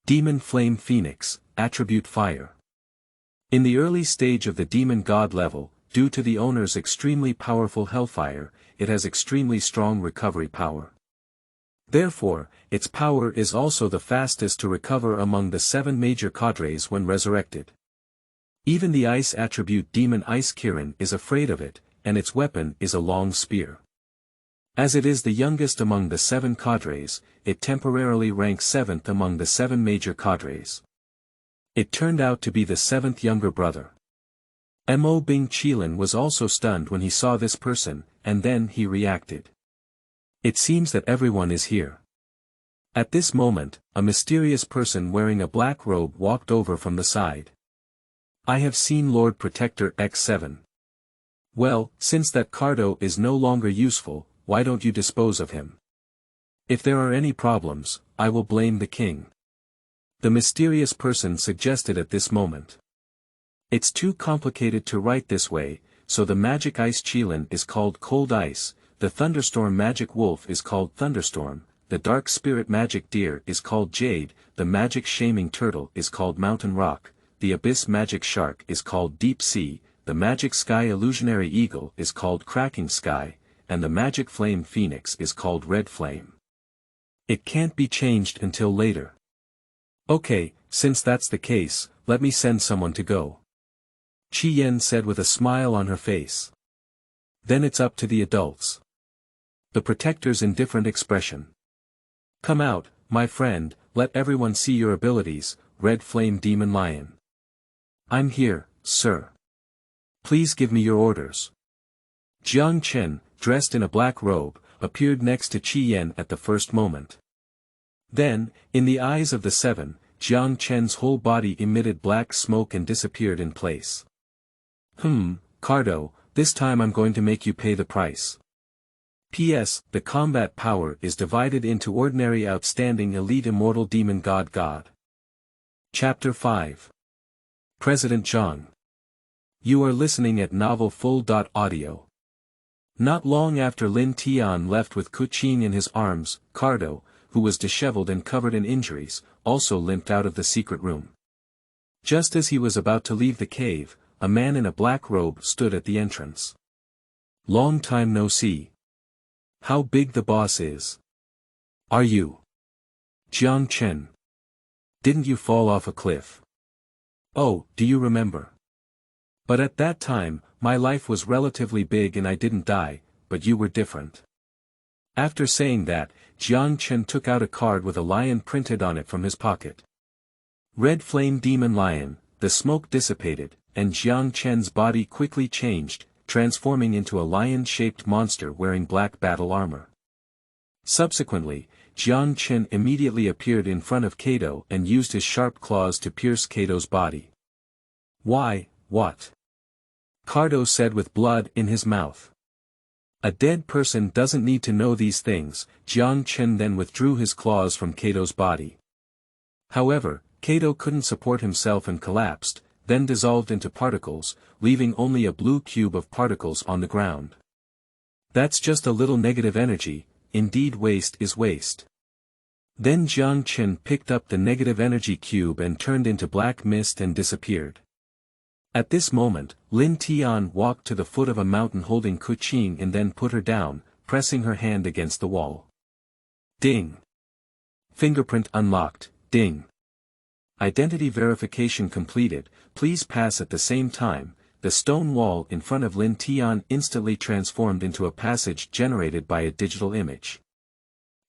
Demon Flame Phoenix, attribute Fire. In the early stage of the demon god level, due to the owner's extremely powerful hellfire, it has extremely strong recovery power. Therefore, its power is also the fastest to recover among the 7 major cadres when resurrected. Even the ice attribute demon Ice Kirin is afraid of it, and its weapon is a long spear. As it is the youngest among the 7 cadres, it temporarily ranks 7th among the 7 major cadres. It turned out to be the 7th younger brother. Mo Bing Qilin was also stunned when he saw this person, and then he reacted. It seems that everyone is here. At this moment, a mysterious person wearing a black robe walked over from the side. I have seen Lord Protector X7. Well, since that Cardo is no longer useful, why don't you dispose of him? If there are any problems, I will blame the king. The mysterious person suggested at this moment. It's too complicated to write this way, so the magic ice Qilin is called Cold Ice, the thunderstorm magic wolf is called Thunderstorm, the dark spirit magic deer is called Jade, the magic shaming turtle is called Mountain Rock, the abyss magic shark is called Deep Sea, the magic sky illusionary eagle is called Cracking Sky, and the magic flame phoenix is called Red Flame. It can't be changed until later. Okay, since that's the case, let me send someone to go. Qi Yan said with a smile on her face. Then it's up to the adults. The protector's indifferent expression. Come out, my friend, let everyone see your abilities, Red Flame Demon Lion. I'm here, sir. Please give me your orders. Jiang Chen, dressed in a black robe, appeared next to Qi Yan at the first moment. Then, in the eyes of the 7, Jiang Chen's whole body emitted black smoke and disappeared in place. Cardo, this time I'm going to make you pay the price. P.S. The combat power is divided into ordinary outstanding elite immortal demon god. Chapter 5. President Zhang. You are listening at Novel Full.audio. Not long after Lin Tian left with Kuqing in his arms, Cardo, who was disheveled and covered in injuries, also limped out of the secret room. Just as he was about to leave the cave, a man in a black robe stood at the entrance. Long time no see. How big the boss is. Are you Jiang Chen? Didn't you fall off a cliff? Oh, do you remember? But at that time, my life was relatively big and I didn't die, but you were different. After saying that, Jiang Chen took out a card with a lion printed on it from his pocket. Red Flame Demon Lion. The smoke dissipated, and Jiang Chen's body quickly changed, transforming into a lion-shaped monster wearing black battle armor. Subsequently, Jiang Chen immediately appeared in front of Kato and used his sharp claws to pierce Kato's body. Why, what? Cardo said with blood in his mouth. A dead person doesn't need to know these things. Jiang Chen then withdrew his claws from Kato's body. However, Kato couldn't support himself and collapsed, then dissolved into particles, leaving only a blue cube of particles on the ground. That's just a little negative energy, indeed waste is waste. Then Jiang Chen picked up the negative energy cube and turned into black mist and disappeared. At this moment, Lin Tian walked to the foot of a mountain holding Kuqing and then put her down, pressing her hand against the wall. Ding! Fingerprint unlocked, ding! Identity verification completed, please pass at the same time. The stone wall in front of Lin Tian instantly transformed into a passage generated by a digital image.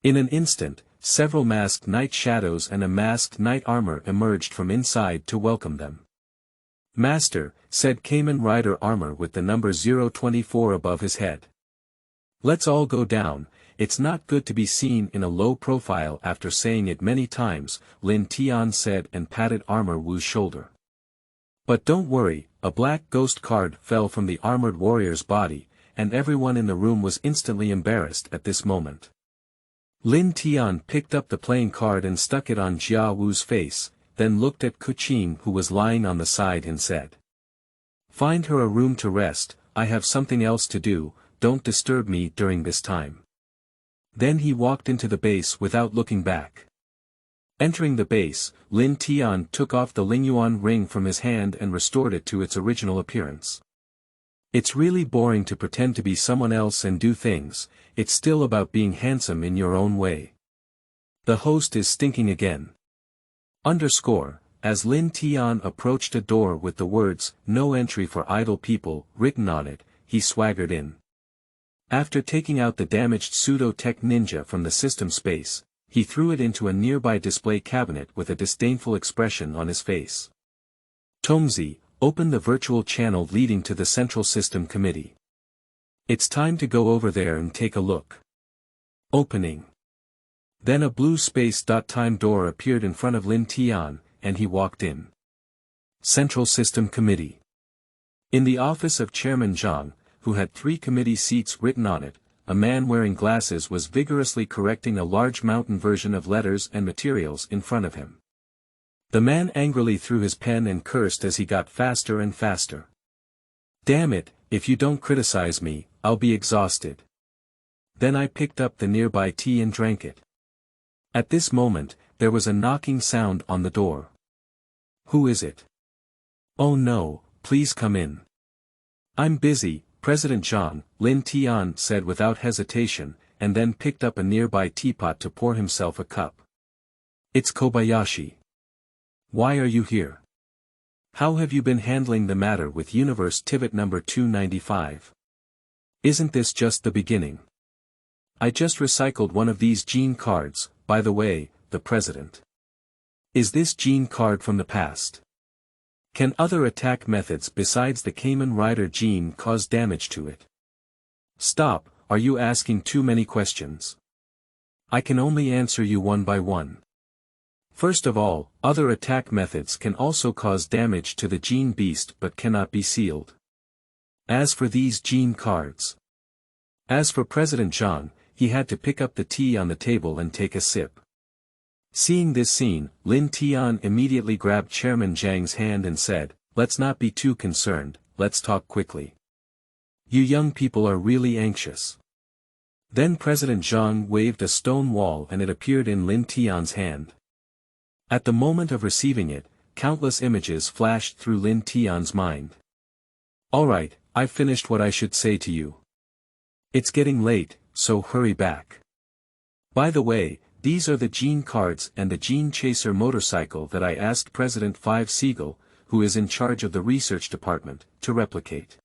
In an instant, several masked knight shadows and a masked knight armor emerged from inside to welcome them. Master, said Kamen Rider armor with the number 024 above his head. Let's all go down, it's not good to be seen in a low profile. After saying it many times, Lin Tian said and patted Armor Wu's shoulder. But don't worry, a black ghost card fell from the armored warrior's body, and everyone in the room was instantly embarrassed at this moment. Lin Tian picked up the playing card and stuck it on Jia Wu's face, then looked at Kuqing who was lying on the side and said. Find her a room to rest, I have something else to do, don't disturb me during this time. Then he walked into the base without looking back. Entering the base, Lin Tian took off the Lingyuan ring from his hand and restored it to its original appearance. It's really boring to pretend to be someone else and do things, it's still about being handsome in your own way. The host is stinking again. As Lin Tian approached a door with the words, no entry for idle people, written on it, he swaggered in. After taking out the damaged pseudo-tech ninja from the system space, he threw it into a nearby display cabinet with a disdainful expression on his face. Tomzi, open the virtual channel leading to the Central System Committee. It's time to go over there and take a look. Opening. Then a blue space.time door appeared in front of Lin Tian, and he walked in. Central System Committee. In the office of Chairman Zhang, who had 3 committee seats written on it, a man wearing glasses was vigorously correcting a large mountain version of letters and materials in front of him. The man angrily threw his pen and cursed as he got faster and faster. Damn it, if you don't criticize me, I'll be exhausted. Then I picked up the nearby tea and drank it. At this moment, there was a knocking sound on the door. Who is it? Oh no, please come in. I'm busy, President Zhang, Lin Tian said without hesitation, and then picked up a nearby teapot to pour himself a cup. It's Kobayashi. Why are you here? How have you been handling the matter with Universe Tivat number 295? Isn't this just the beginning? I just recycled one of these gene cards, by the way, the president. Is this gene card from the past? Can other attack methods besides the Kamen Rider gene cause damage to it? Stop, are you asking too many questions? I can only answer you one by one. First of all, other attack methods can also cause damage to the gene beast but cannot be sealed. As for these gene cards. As for President Zhang, he had to pick up the tea on the table and take a sip. Seeing this scene, Lin Tian immediately grabbed Chairman Zhang's hand and said, let's not be too concerned, let's talk quickly. You young people are really anxious. Then President Zhang waved a stone wall and it appeared in Lin Tian's hand. At the moment of receiving it, countless images flashed through Lin Tian's mind. Alright, I've finished what I should say to you. It's getting late, so hurry back. By the way, these are the gene cards and the gene chaser motorcycle that I asked President Five Siegel, who is in charge of the research department, to replicate.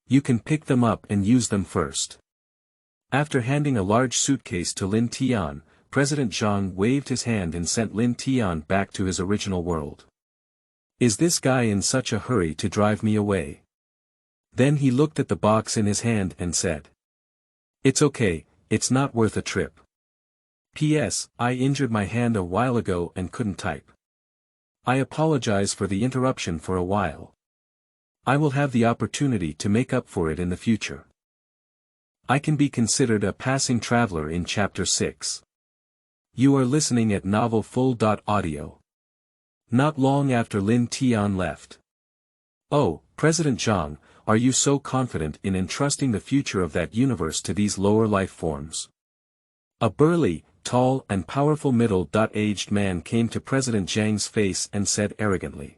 You can pick them up and use them first. After handing a large suitcase to Lin Tian, President Zhang waved his hand and sent Lin Tian back to his original world. Is this guy in such a hurry to drive me away? Then he looked at the box in his hand and said. It's okay, it's not worth a trip. P.S. I injured my hand a while ago and couldn't type. I apologize for the interruption for a while. I will have the opportunity to make up for it in the future. I can be considered a passing traveler in Chapter 6. You are listening at Novel Full.audio. Not long after Lin Tian left. Oh, President Zhang, are you so confident in entrusting the future of that universe to these lower life forms? A burly, tall and powerful middle-aged man came to President Zhang's face and said arrogantly.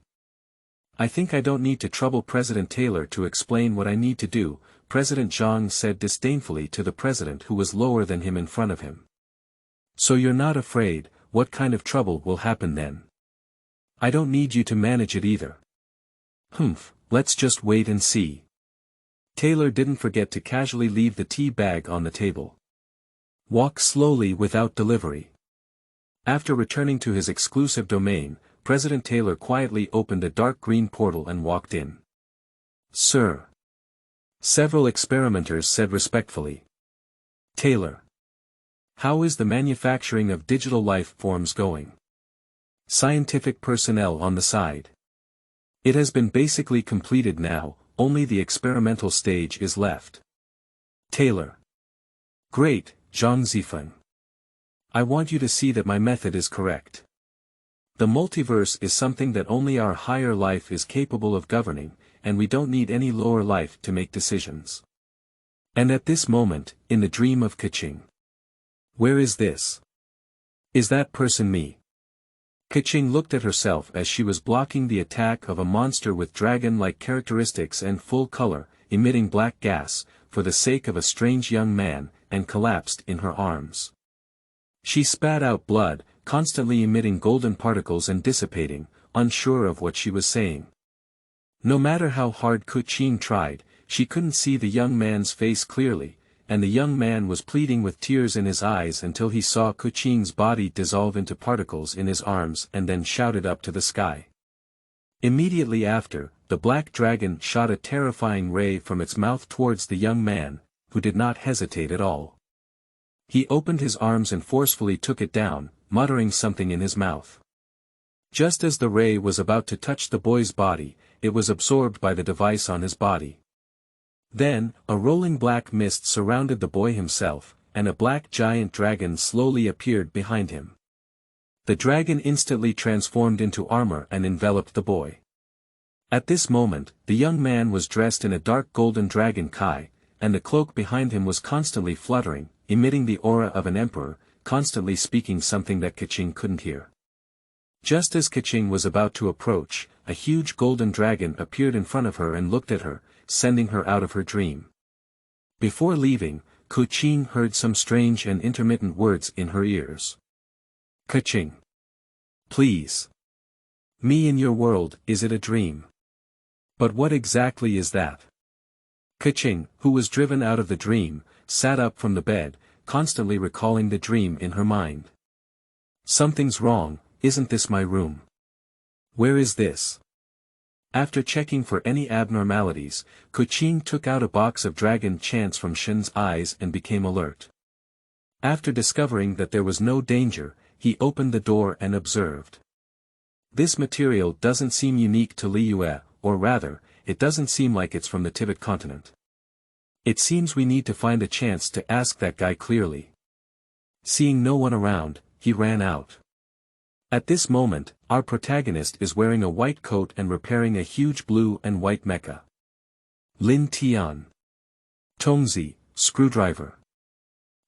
I think I don't need to trouble President Taylor to explain what I need to do, President Zhang said disdainfully to the president who was lower than him in front of him. So you're not afraid, what kind of trouble will happen then? I don't need you to manage it either. Humph, let's just wait and see. Taylor didn't forget to casually leave the tea bag on the table. Walk slowly without delivery. After returning to his exclusive domain, President Taylor quietly opened a dark green portal and walked in. Sir. Several experimenters said respectfully. Taylor. How is the manufacturing of digital life forms going? Scientific personnel on the side. It has been basically completed now, only the experimental stage is left. Taylor. Great, Zhang Zifeng. I want you to see that my method is correct. The multiverse is something that only our higher life is capable of governing, and we don't need any lower life to make decisions. And at this moment, in the dream of Kaching. Where is this? Is that person me? Kaching looked at herself as she was blocking the attack of a monster with dragon-like characteristics and full color, emitting black gas, for the sake of a strange young man, and collapsed in her arms. She spat out blood, constantly emitting golden particles and dissipating, unsure of what she was saying. No matter how hard Kaching tried, she couldn't see the young man's face clearly, and the young man was pleading with tears in his eyes until he saw Kaching's body dissolve into particles in his arms and then shouted up to the sky. Immediately after, the black dragon shot a terrifying ray from its mouth towards the young man, who did not hesitate at all. He opened his arms and forcefully took it down, muttering something in his mouth. Just as the ray was about to touch the boy's body, it was absorbed by the device on his body. Then, a rolling black mist surrounded the boy himself, and a black giant dragon slowly appeared behind him. The dragon instantly transformed into armor and enveloped the boy. At this moment, the young man was dressed in a dark golden dragon kai, and the cloak behind him was constantly fluttering, emitting the aura of an emperor, constantly speaking something that Kaching couldn't hear. Just as Kaching was about to approach, a huge golden dragon appeared in front of her and looked at her, sending her out of her dream. Before leaving, Kaching heard some strange and intermittent words in her ears. Kaching. Please. Me in your world, is it a dream? But what exactly is that? Kaching, who was driven out of the dream, sat up from the bed, constantly recalling the dream in her mind. Something's wrong, isn't this my room? Where is this? After checking for any abnormalities, Kaching took out a box of dragon chants from Shen's eyes and became alert. After discovering that there was no danger, he opened the door and observed. This material doesn't seem unique to Liyue, or rather, it doesn't seem like it's from the Tivat continent. It seems we need to find a chance to ask that guy clearly. Seeing no one around, he ran out. At this moment, our protagonist is wearing a white coat and repairing a huge blue and white mecha. Lin Tian. Tongzi, screwdriver.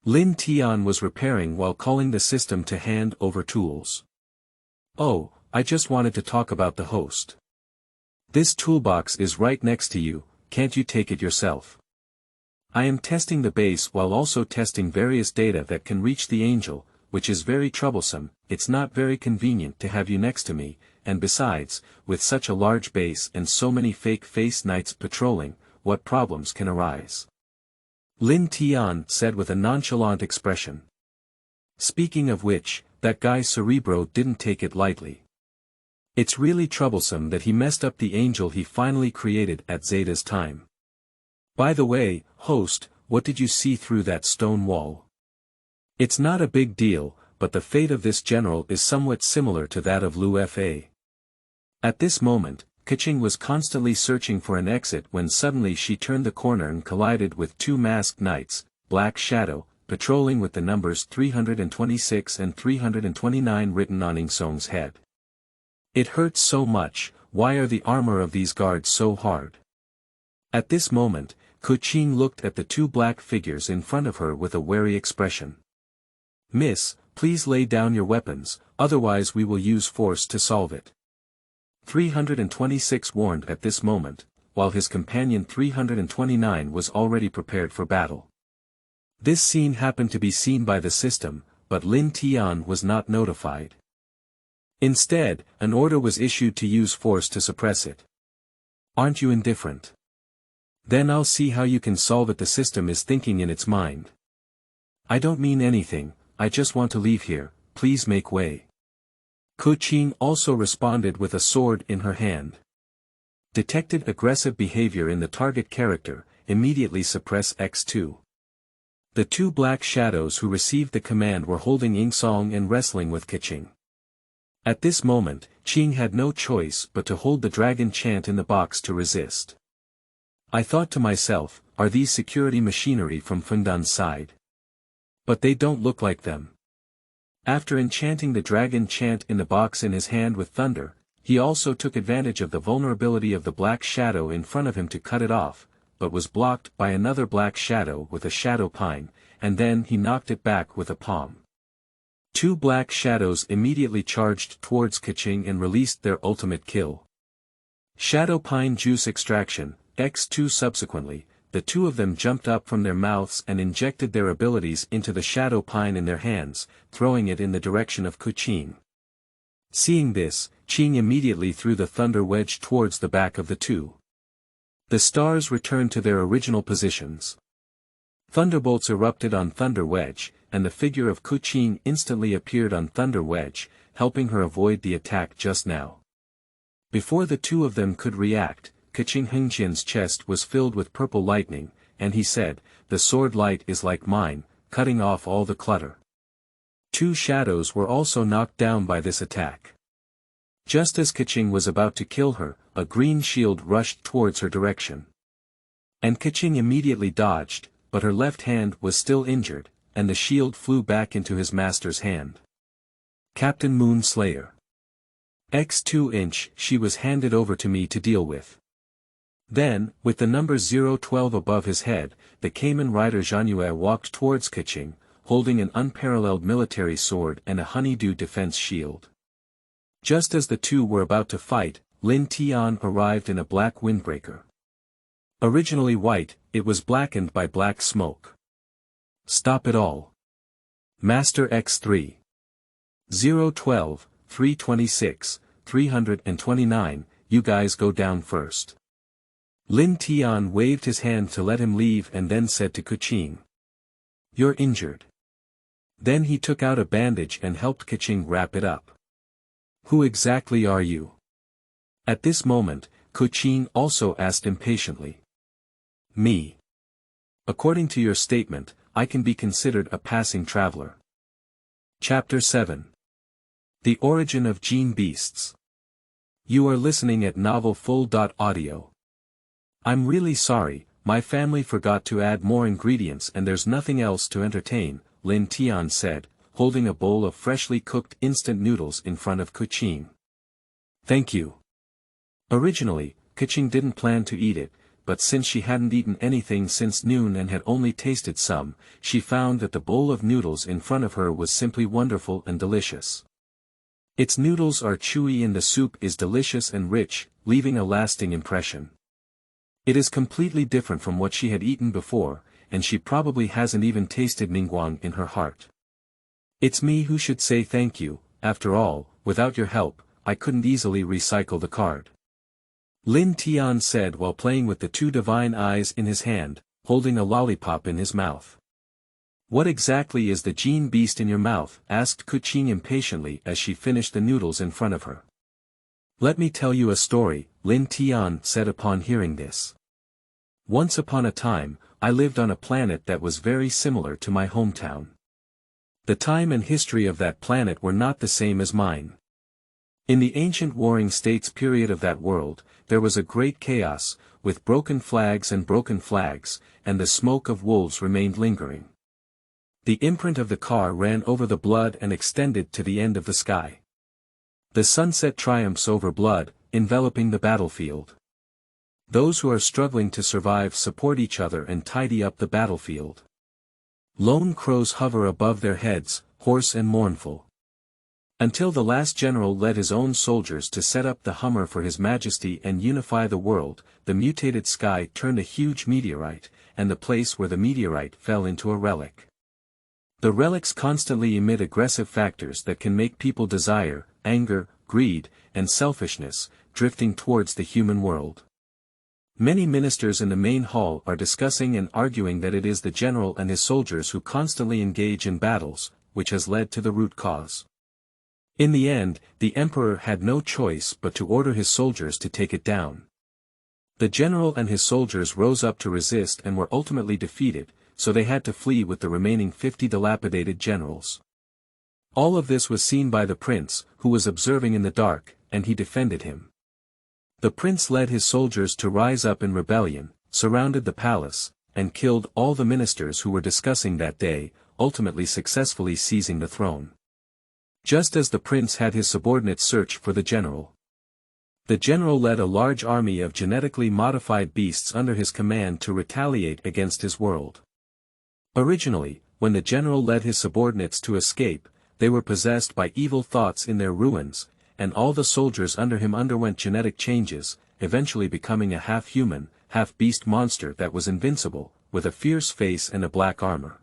Lin Tian was repairing while calling the system to hand over tools. Oh, I just wanted to talk about the host. This toolbox is right next to you, can't you take it yourself? I am testing the base while also testing various data that can reach the angel, which is very troublesome. It's not very convenient to have you next to me, and besides, with such a large base and so many fake face knights patrolling, what problems can arise? Lin Tian said with a nonchalant expression. Speaking of which, that guy Cerebro didn't take it lightly. It's really troublesome that he messed up the angel he finally created at Zeta's time. By the way, host, what did you see through that stone wall? It's not a big deal, but the fate of this general is somewhat similar to that of Liu Fa. At this moment, Keqing was constantly searching for an exit when suddenly she turned the corner and collided with two masked knights, Black Shadow, patrolling with the numbers 326 and 329 written on Hengxing's head. It hurts so much, why are the armor of these guards so hard? At this moment, Keqing looked at the two black figures in front of her with a wary expression. Miss, please lay down your weapons, otherwise we will use force to solve it. 326 warned at this moment, while his companion 329 was already prepared for battle. This scene happened to be seen by the system, but Lin Tian was not notified. Instead, an order was issued to use force to suppress it. Aren't you indifferent? Then I'll see how you can solve it. The system is thinking in its mind. I don't mean anything, I just want to leave here, please make way. Keqing also responded with a sword in her hand. Detected aggressive behavior in the target character, immediately suppress X2. The two black shadows who received the command were holding Hengxing and wrestling with Keqing. At this moment, Qing had no choice but to hold the dragon chant in the box to resist. I thought to myself, are these security machinery from Fundan's side? But they don't look like them. After enchanting the dragon chant in the box in his hand with thunder, he also took advantage of the vulnerability of the black shadow in front of him to cut it off, but was blocked by another black shadow with a shadow pine, and then he knocked it back with a palm. Two black shadows immediately charged towards Keqing and released their ultimate kill. Shadow Pine Juice Extraction, X2. Subsequently, the two of them jumped up from their mouths and injected their abilities into the shadow pine in their hands, throwing it in the direction of Keqing. Seeing this, Qing immediately threw the thunder wedge towards the back of the two. The stars returned to their original positions. Thunderbolts erupted on Thunder Wedge, and the figure of Keqing instantly appeared on Thunder Wedge, helping her avoid the attack just now. Before the two of them could react, Jade Hengxing's chest was filled with purple lightning, and he said, "The sword light is like mine, cutting off all the clutter." Two shadows were also knocked down by this attack. Just as Keqing was about to kill her, a green shield rushed towards her direction. And Keqing immediately dodged, but her left hand was still injured, and the shield flew back into his master's hand. Captain Moon Slayer. X2 she was handed over to me to deal with. Then, with the number 012 above his head, the Kamen Rider Zhanyue walked towards Keqing, holding an unparalleled military sword and a honeydew defense shield. Just as the two were about to fight, Lin Tian arrived in a black windbreaker. Originally white, it was blackened by black smoke. Stop it all. Master X3. 012, 326, 329, you guys go down first. Lin Tian waved his hand to let him leave and then said to Keqing, "You're injured." Then he took out a bandage and helped Keqing wrap it up. "Who exactly are you?" At this moment, Keqing also asked impatiently. "Me. According to your statement, I can be considered a passing traveler." Chapter 7. The Origin of Gene Beasts. You are listening at novelfull.audio. I'm really sorry, my family forgot to add more ingredients and there's nothing else to entertain, Lin Tian said, holding a bowl of freshly cooked instant noodles in front of Keqing. Thank you. Originally, Keqing didn't plan to eat it, but since she hadn't eaten anything since noon and had only tasted some, she found that the bowl of noodles in front of her was simply wonderful and delicious. Its noodles are chewy and the soup is delicious and rich, leaving a lasting impression. It is completely different from what she had eaten before, and she probably hasn't even tasted Ningguang in her heart. It's me who should say thank you, after all, without your help, I couldn't easily recycle the card. Lin Tian said while playing with the two divine eyes in his hand, holding a lollipop in his mouth. What exactly is the gene beast in your mouth? Asked Keqing impatiently as she finished the noodles in front of her. Let me tell you a story, Lin Tian said upon hearing this. Once upon a time, I lived on a planet that was very similar to my hometown. The time and history of that planet were not the same as mine. In the ancient warring states period of that world, there was a great chaos, with broken flags, and the smoke of wolves remained lingering. The imprint of the car ran over the blood and extended to the end of the sky. The sunset triumphs over blood, enveloping the battlefield. Those who are struggling to survive support each other and tidy up the battlefield. Lone crows hover above their heads, hoarse and mournful. Until the last general led his own soldiers to set up the Hummer for His Majesty and unify the world, the mutated sky turned a huge meteorite, and the place where the meteorite fell into a relic. The relics constantly emit aggressive factors that can make people desire, anger, greed, and selfishness, drifting towards the human world. Many ministers in the main hall are discussing and arguing that it is the general and his soldiers who constantly engage in battles, which has led to the root cause. In the end, the emperor had no choice but to order his soldiers to take it down. The general and his soldiers rose up to resist and were ultimately defeated, so they had to flee with the remaining 50 dilapidated generals. All of this was seen by the prince, who was observing in the dark, and he defended him. The prince led his soldiers to rise up in rebellion, surrounded the palace, and killed all the ministers who were discussing that day, ultimately successfully seizing the throne. Just as the prince had his subordinates search for the general. The general led a large army of genetically modified beasts under his command to retaliate against his world. Originally, when the general led his subordinates to escape, they were possessed by evil thoughts in their ruins, and all the soldiers under him underwent genetic changes, eventually becoming a half-human, half-beast monster that was invincible, with a fierce face and a black armor.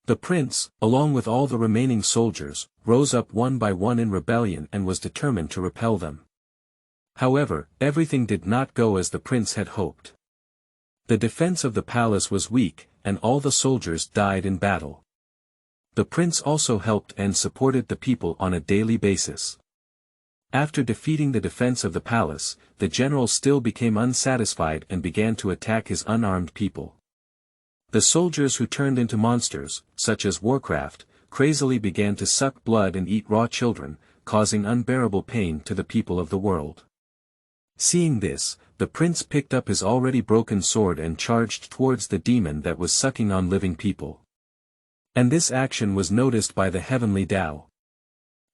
The prince, along with all the remaining soldiers, rose up one by one in rebellion and was determined to repel them. However, everything did not go as the prince had hoped. The defense of the palace was weak, and all the soldiers died in battle. The prince also helped and supported the people on a daily basis. After defeating the defense of the palace, the general still became unsatisfied and began to attack his unarmed people. The soldiers who turned into monsters, such as Warcraft, crazily began to suck blood and eat raw children, causing unbearable pain to the people of the world. Seeing this, the prince picked up his already broken sword and charged towards the demon that was sucking on living people. And this action was noticed by the Heavenly Dao.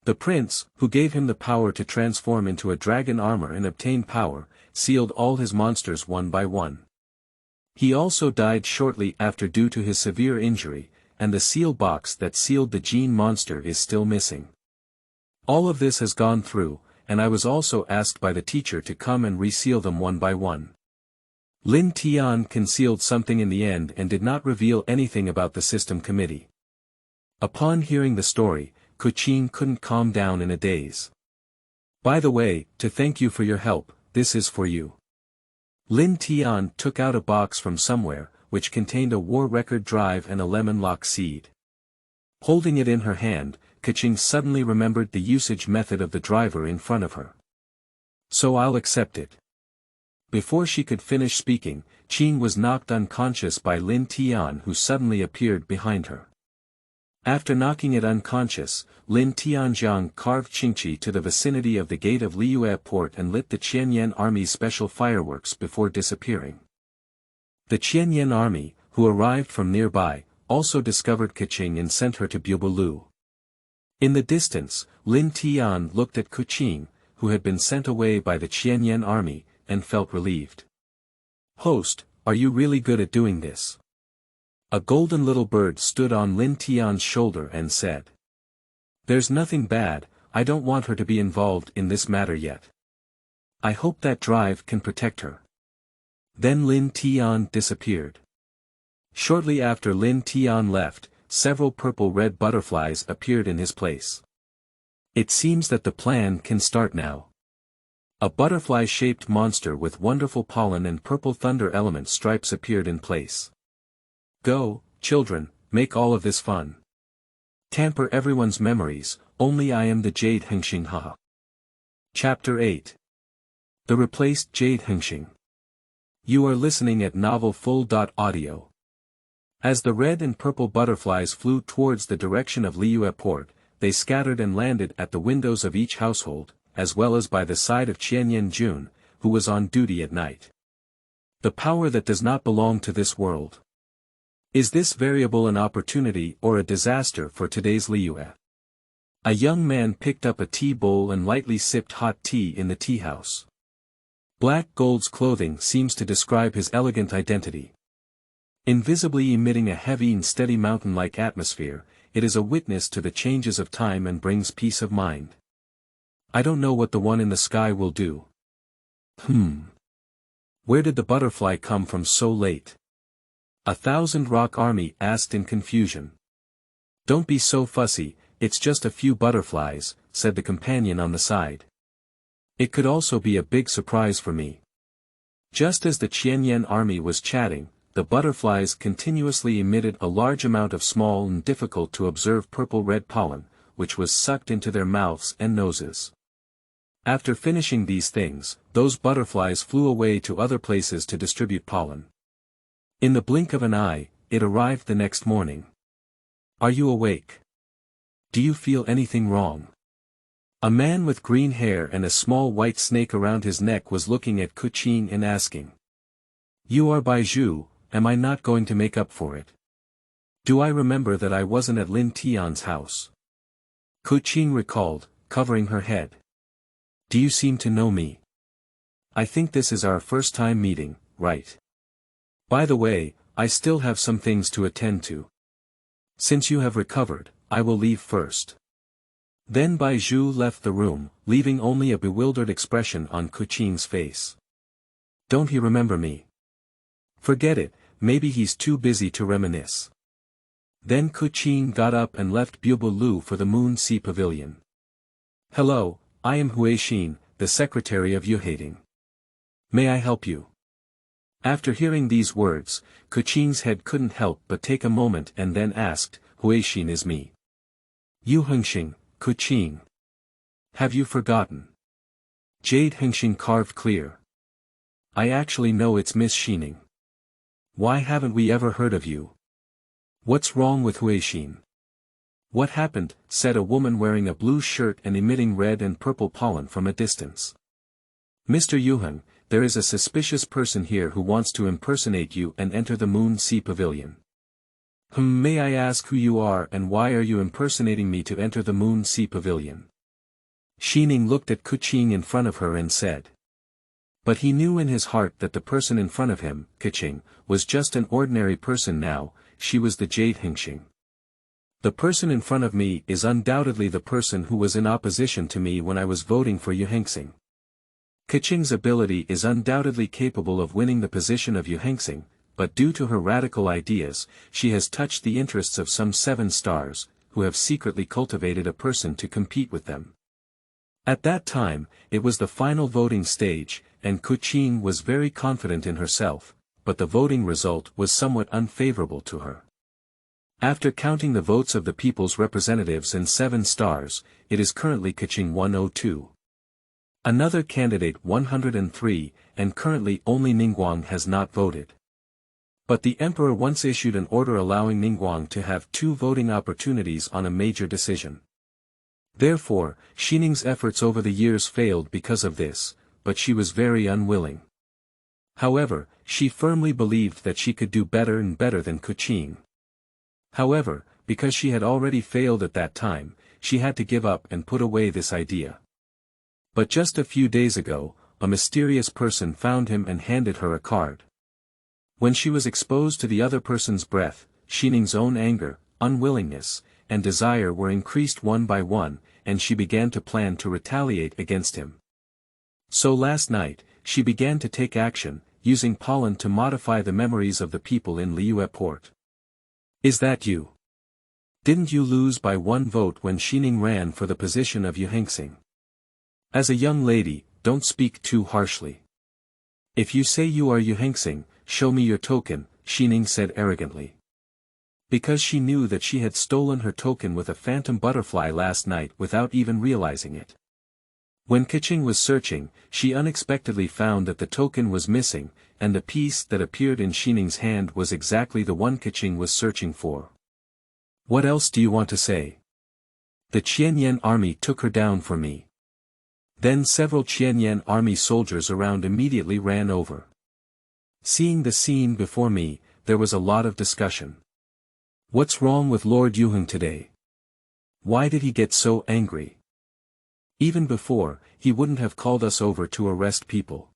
The prince, who gave him the power to transform into a dragon armor and obtain power, sealed all his monsters one by one. He also died shortly after due to his severe injury, and the seal box that sealed the gene monster is still missing. All of this has gone through, and I was also asked by the teacher to come and reseal them one by one. Lin Tian concealed something in the end and did not reveal anything about the system committee. Upon hearing the story, Kuqin couldn't calm down in a daze. By the way, to thank you for your help, this is for you. Lin Tian took out a box from somewhere, which contained a war record drive and a lemon lock seed. Holding it in her hand, Kuqin suddenly remembered the usage method of the driver in front of her. So I'll accept it. Before she could finish speaking, Qin was knocked unconscious by Lin Tian, who suddenly appeared behind her. After knocking it unconscious, Lin Tianzhang carved Qingqi to the vicinity of the gate of Liyue port and lit the Qianyan army's special fireworks before disappearing. The Qianyan army, who arrived from nearby, also discovered Kuqin and sent her to Bubulu. In the distance, Lin Tian looked at Kuqin, who had been sent away by the Qianyan army, and felt relieved. "Host, are you really good at doing this?" A golden little bird stood on Lin Tian's shoulder and said. "There's nothing bad, I don't want her to be involved in this matter yet. I hope that drive can protect her." Then Lin Tian disappeared. Shortly after Lin Tian left, several purple-red butterflies appeared in his place. It seems that the plan can start now. A butterfly-shaped monster with wonderful pollen and purple thunder element stripes appeared in place. "Go, children, make all of this fun. Tamper everyone's memories, only I am the Jade Hengxing haha." Chapter 8. The Replaced Jade Hengxing. You are listening at novelfull.audio. As the red and purple butterflies flew towards the direction of Liyue port, they scattered and landed at the windows of each household, as well as by the side of Qianyan Jun, who was on duty at night. The power that does not belong to this world. Is this variable an opportunity or a disaster for today's Liyue? A young man picked up a tea bowl and lightly sipped hot tea in the tea house. Black gold's clothing seems to describe his elegant identity. Invisibly emitting a heavy and steady mountain-like atmosphere, it is a witness to the changes of time and brings peace of mind. I don't know what the one in the sky will do. Where did the butterfly come from so late? 1,000 Rock Army asked in confusion. Don't be so fussy, it's just a few butterflies, said the companion on the side. It could also be a big surprise for me. Just as the Qianyan army was chatting, the butterflies continuously emitted a large amount of small and difficult to observe purple-red pollen, which was sucked into their mouths and noses. After finishing these things, those butterflies flew away to other places to distribute pollen. In the blink of an eye, it arrived the next morning. Are you awake? Do you feel anything wrong? A man with green hair and a small white snake around his neck was looking at Kuqing and asking. You are Baizhu, am I not going to make up for it? Do I remember that I wasn't at Lin Tian's house? Kuqing recalled, covering her head. Do you seem to know me? I think this is our first time meeting, right? By the way, I still have some things to attend to. Since you have recovered, I will leave first. Then Baizhu left the room, leaving only a bewildered expression on Kuqing's face. Don't he remember me? Forget it, maybe he's too busy to reminisce. Then Kuqing got up and left Bubulu for the Moon Sea Pavilion. Hello, I am Huixin, the secretary of Yuhating. May I help you? After hearing these words, Kuqing's head couldn't help but take a moment and then asked, Huixin is me. Yu Hengxing, Kuqing. Have you forgotten? Jade Hengxing carved clear. I actually know it's Miss Xining. Why haven't we ever heard of you? What's wrong with Huixin? What happened, said a woman wearing a blue shirt and emitting red and purple pollen from a distance. Mr. Yuheng, there is a suspicious person here who wants to impersonate you and enter the Moon Sea Pavilion. May I ask who you are and why are you impersonating me to enter the Moon Sea Pavilion? Xining looked at Kuqing in front of her and said. But he knew in his heart that the person in front of him, Kuqing, was just an ordinary person now, she was the Jade Hengxing. The person in front of me is undoubtedly the person who was in opposition to me when I was voting for Yu Hengxing. Kuqing's ability is undoubtedly capable of winning the position of Yu Hengxing, but due to her radical ideas, she has touched the interests of some 7 stars, who have secretly cultivated a person to compete with them. At that time, it was the final voting stage, and Kuqing was very confident in herself, but the voting result was somewhat unfavorable to her. After counting the votes of the people's representatives in 7 stars, it is currently Kuqing 102. Another candidate 103, and currently only Ningguang has not voted. But the emperor once issued an order allowing Ningguang to have 2 voting opportunities on a major decision. Therefore, Xining's efforts over the years failed because of this, but she was very unwilling. However, she firmly believed that she could do better and better than Kuqing. However, because she had already failed at that time, she had to give up and put away this idea. But just a few days ago, a mysterious person found him and handed her a card. When she was exposed to the other person's breath, Xining's own anger, unwillingness, and desire were increased one by one, and she began to plan to retaliate against him. So last night, she began to take action, using pollen to modify the memories of the people in Liyue Port. Is that you? Didn't you lose by 1 vote when Xining ran for the position of Yu Hengxing? As a young lady, don't speak too harshly. If you say you are Yu Hengxing, show me your token, Xining said arrogantly. Because she knew that she had stolen her token with a phantom butterfly last night without even realizing it. When Kuqing was searching, she unexpectedly found that the token was missing, and the piece that appeared in Xining's hand was exactly the one Kuqing was searching for. What else do you want to say? The Qianyan army took her down for me. Then several Qianyan army soldiers around immediately ran over. Seeing the scene before me, there was a lot of discussion. What's wrong with Lord Yuheng today? Why did he get so angry? Even before, he wouldn't have called us over to arrest people.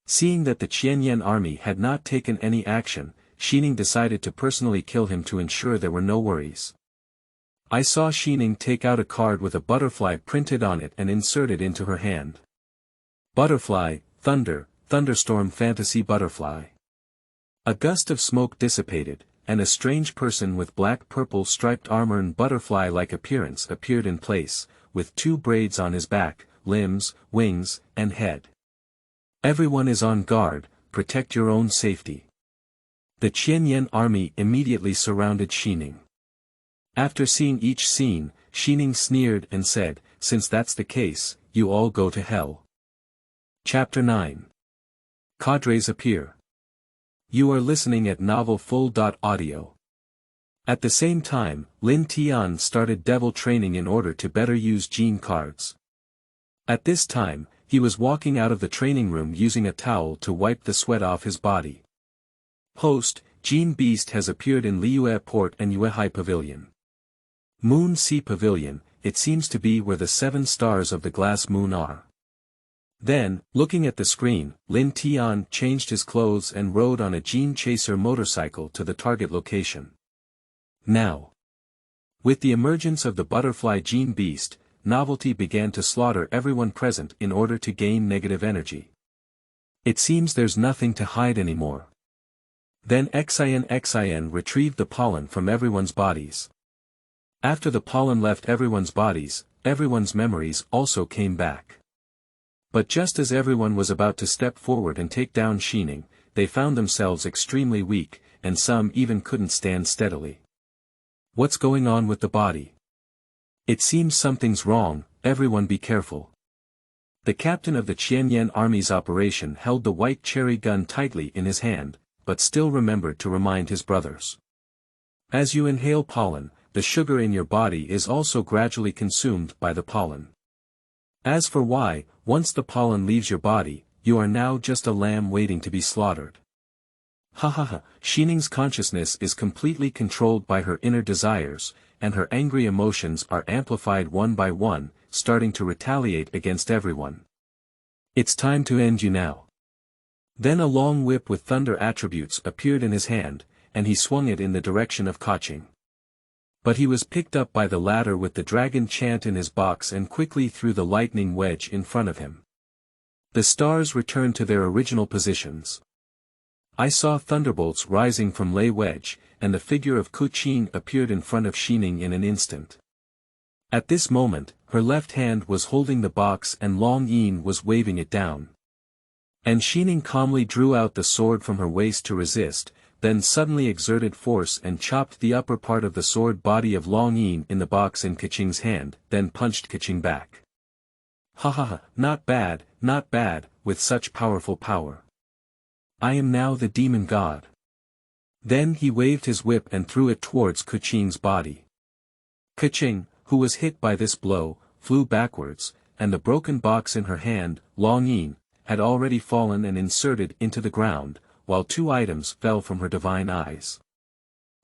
Seeing that the Qianyan army had not taken any action, Xining decided to personally kill him to ensure there were no worries. I saw Xining take out a card with a butterfly printed on it and insert it into her hand. Butterfly, thunder, thunderstorm fantasy butterfly. A gust of smoke dissipated, and a strange person with black-purple striped armor and butterfly-like appearance appeared in place, with 2 braids on his back, limbs, wings, and head. Everyone is on guard, protect your own safety. The Qianyan army immediately surrounded Xining. After seeing each scene, Xining sneered and said, "Since that's the case, you all go to hell." Chapter 9. Cadres appear. You are listening at Novel Full.audio. At the same time, Lin Tian started devil training in order to better use gene cards. At this time, he was walking out of the training room using a towel to wipe the sweat off his body. Host, Gene Beast has appeared in Liyue Port and Yuehai Pavilion. Moon Sea Pavilion, it seems to be where the 7 stars of the glass moon are. Then, looking at the screen, Lin Tian changed his clothes and rode on a Gene Chaser motorcycle to the target location. Now, with the emergence of the butterfly Gene Beast, Novelty began to slaughter everyone present in order to gain negative energy. It seems there's nothing to hide anymore. Then Xin retrieved the pollen from everyone's bodies. After the pollen left everyone's bodies, everyone's memories also came back. But just as everyone was about to step forward and take down Xining, they found themselves extremely weak, and some even couldn't stand steadily. What's going on with the body? It seems something's wrong, everyone be careful. The captain of the Qianyan army's operation held the white cherry gun tightly in his hand, but still remembered to remind his brothers. As you inhale pollen, the sugar in your body is also gradually consumed by the pollen. As for why, once the pollen leaves your body, you are now just a lamb waiting to be slaughtered. Xining's consciousness is completely controlled by her inner desires, and her angry emotions are amplified one by one, starting to retaliate against everyone. It's time to end you now. Then a long whip with thunder attributes appeared in his hand, and he swung it in the direction of Kaching. But he was picked up by the latter with the dragon chant in his box and quickly threw the lightning wedge in front of him. The stars returned to their original positions. I saw thunderbolts rising from Lei Wedge, and the figure of Kuqing appeared in front of Xining in an instant. At this moment, her left hand was holding the box and Long Yin was waving it down. And Xining calmly drew out the sword from her waist to resist, then suddenly exerted force and chopped the upper part of the sword body of Long Yin in the box in Kaching's hand, then punched Kaching back. Not bad, with such powerful power. I am now the demon god. Then he waved his whip and threw it towards Kaching's body. Kaching, who was hit by this blow, flew backwards, and the broken box in her hand, Long Yin, had already fallen and inserted into the ground, while 2 items fell from her divine eyes.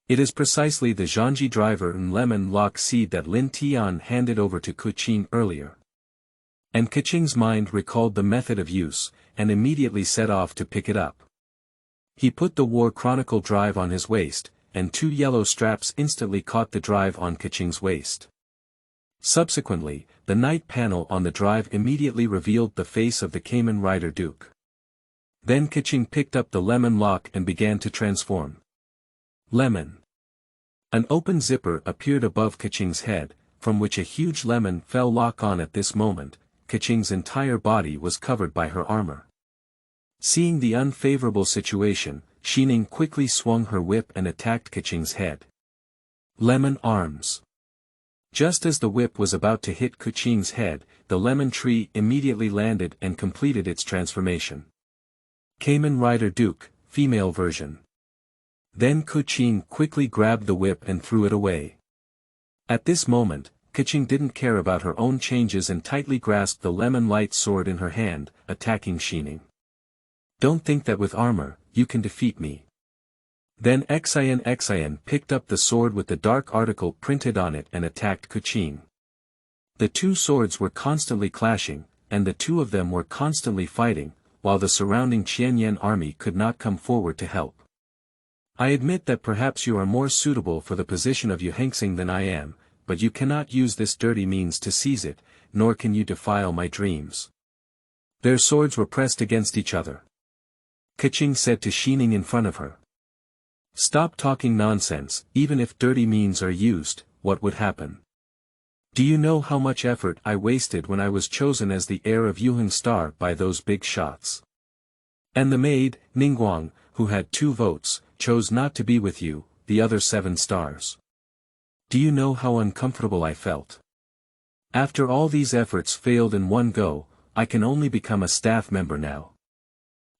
It is precisely the Zhangji driver and lemon lock seed that Lin Tian handed over to Kuqing earlier. And Kaching's mind recalled the method of use, and immediately set off to pick it up. He put the War Chronicle drive on his waist, and 2 yellow straps instantly caught the drive on Kaching's waist. Subsequently, the night panel on the drive immediately revealed the face of the Kamen Rider Duke. Then Kaching picked up the lemon lock and began to transform. Lemon. An open zipper appeared above Kaching's head, from which a huge lemon fell lock on at this moment. Kaching's entire body was covered by her armor. Seeing the unfavorable situation, Xining quickly swung her whip and attacked Kaching's head. Lemon arms. Just as the whip was about to hit Kaching's head, the lemon tree immediately landed and completed its transformation. Kamen Rider Duke, female version. Then Kuqing quickly grabbed the whip and threw it away. At this moment, Keqing didn't care about her own changes and tightly grasped the lemon light sword in her hand, attacking Xining. Don't think that with armor, you can defeat me. Then Xian picked up the sword with the dark article printed on it and attacked Keqing. The two swords were constantly clashing, and the two of them were constantly fighting, while the surrounding Qianyan army could not come forward to help. I admit that perhaps you are more suitable for the position of Jade Hengxing than I am, but you cannot use this dirty means to seize it, nor can you defile my dreams. Their swords were pressed against each other. Keqing said to Xining in front of her. Stop talking nonsense. Even if dirty means are used, what would happen? Do you know how much effort I wasted when I was chosen as the heir of Yuheng Star by those big shots? And the maid, Ningguang, who had 2 votes, chose not to be with you, the other 7 stars. Do you know how uncomfortable I felt? After all these efforts failed in one go, I can only become a staff member now.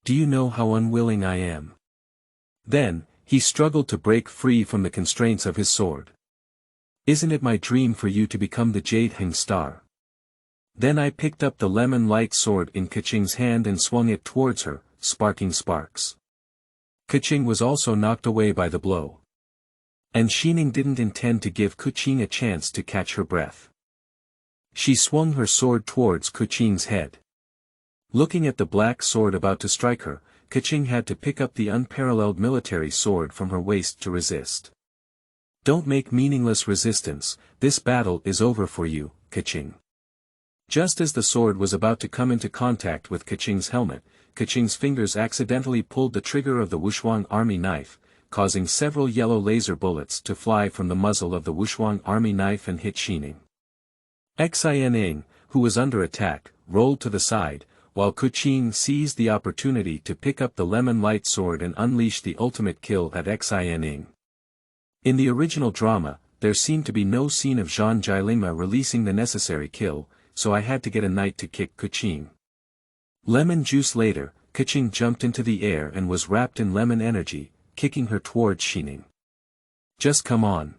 Do you know how unwilling I am? Then, he struggled to break free from the constraints of his sword. Isn't it my dream for you to become the Jade Heng Star? Then I picked up the lemon light sword in Keqing's hand and swung it towards her, sparking sparks. Keqing was also knocked away by the blow. And Xining didn't intend to give Keqing a chance to catch her breath. She swung her sword towards Keqing's head. Looking at the black sword about to strike her, Keqing had to pick up the unparalleled military sword from her waist to resist. Don't make meaningless resistance, this battle is over for you, Keqing. Just as the sword was about to come into contact with Keqing's helmet, Keqing's fingers accidentally pulled the trigger of the Wushuang army knife, causing several yellow laser bullets to fly from the muzzle of the Wushuang army knife and hit Xining. Xian, who was under attack, rolled to the side, while Keqing seized the opportunity to pick up the lemon light sword and unleash the ultimate kill at Xian. In the original drama, there seemed to be no scene of Zhang Jielingma releasing the necessary kill, so I had to get a knight to kick Keqing. Lemon juice later, Keqing jumped into the air and was wrapped in lemon energy, kicking her towards Xining. Just come on.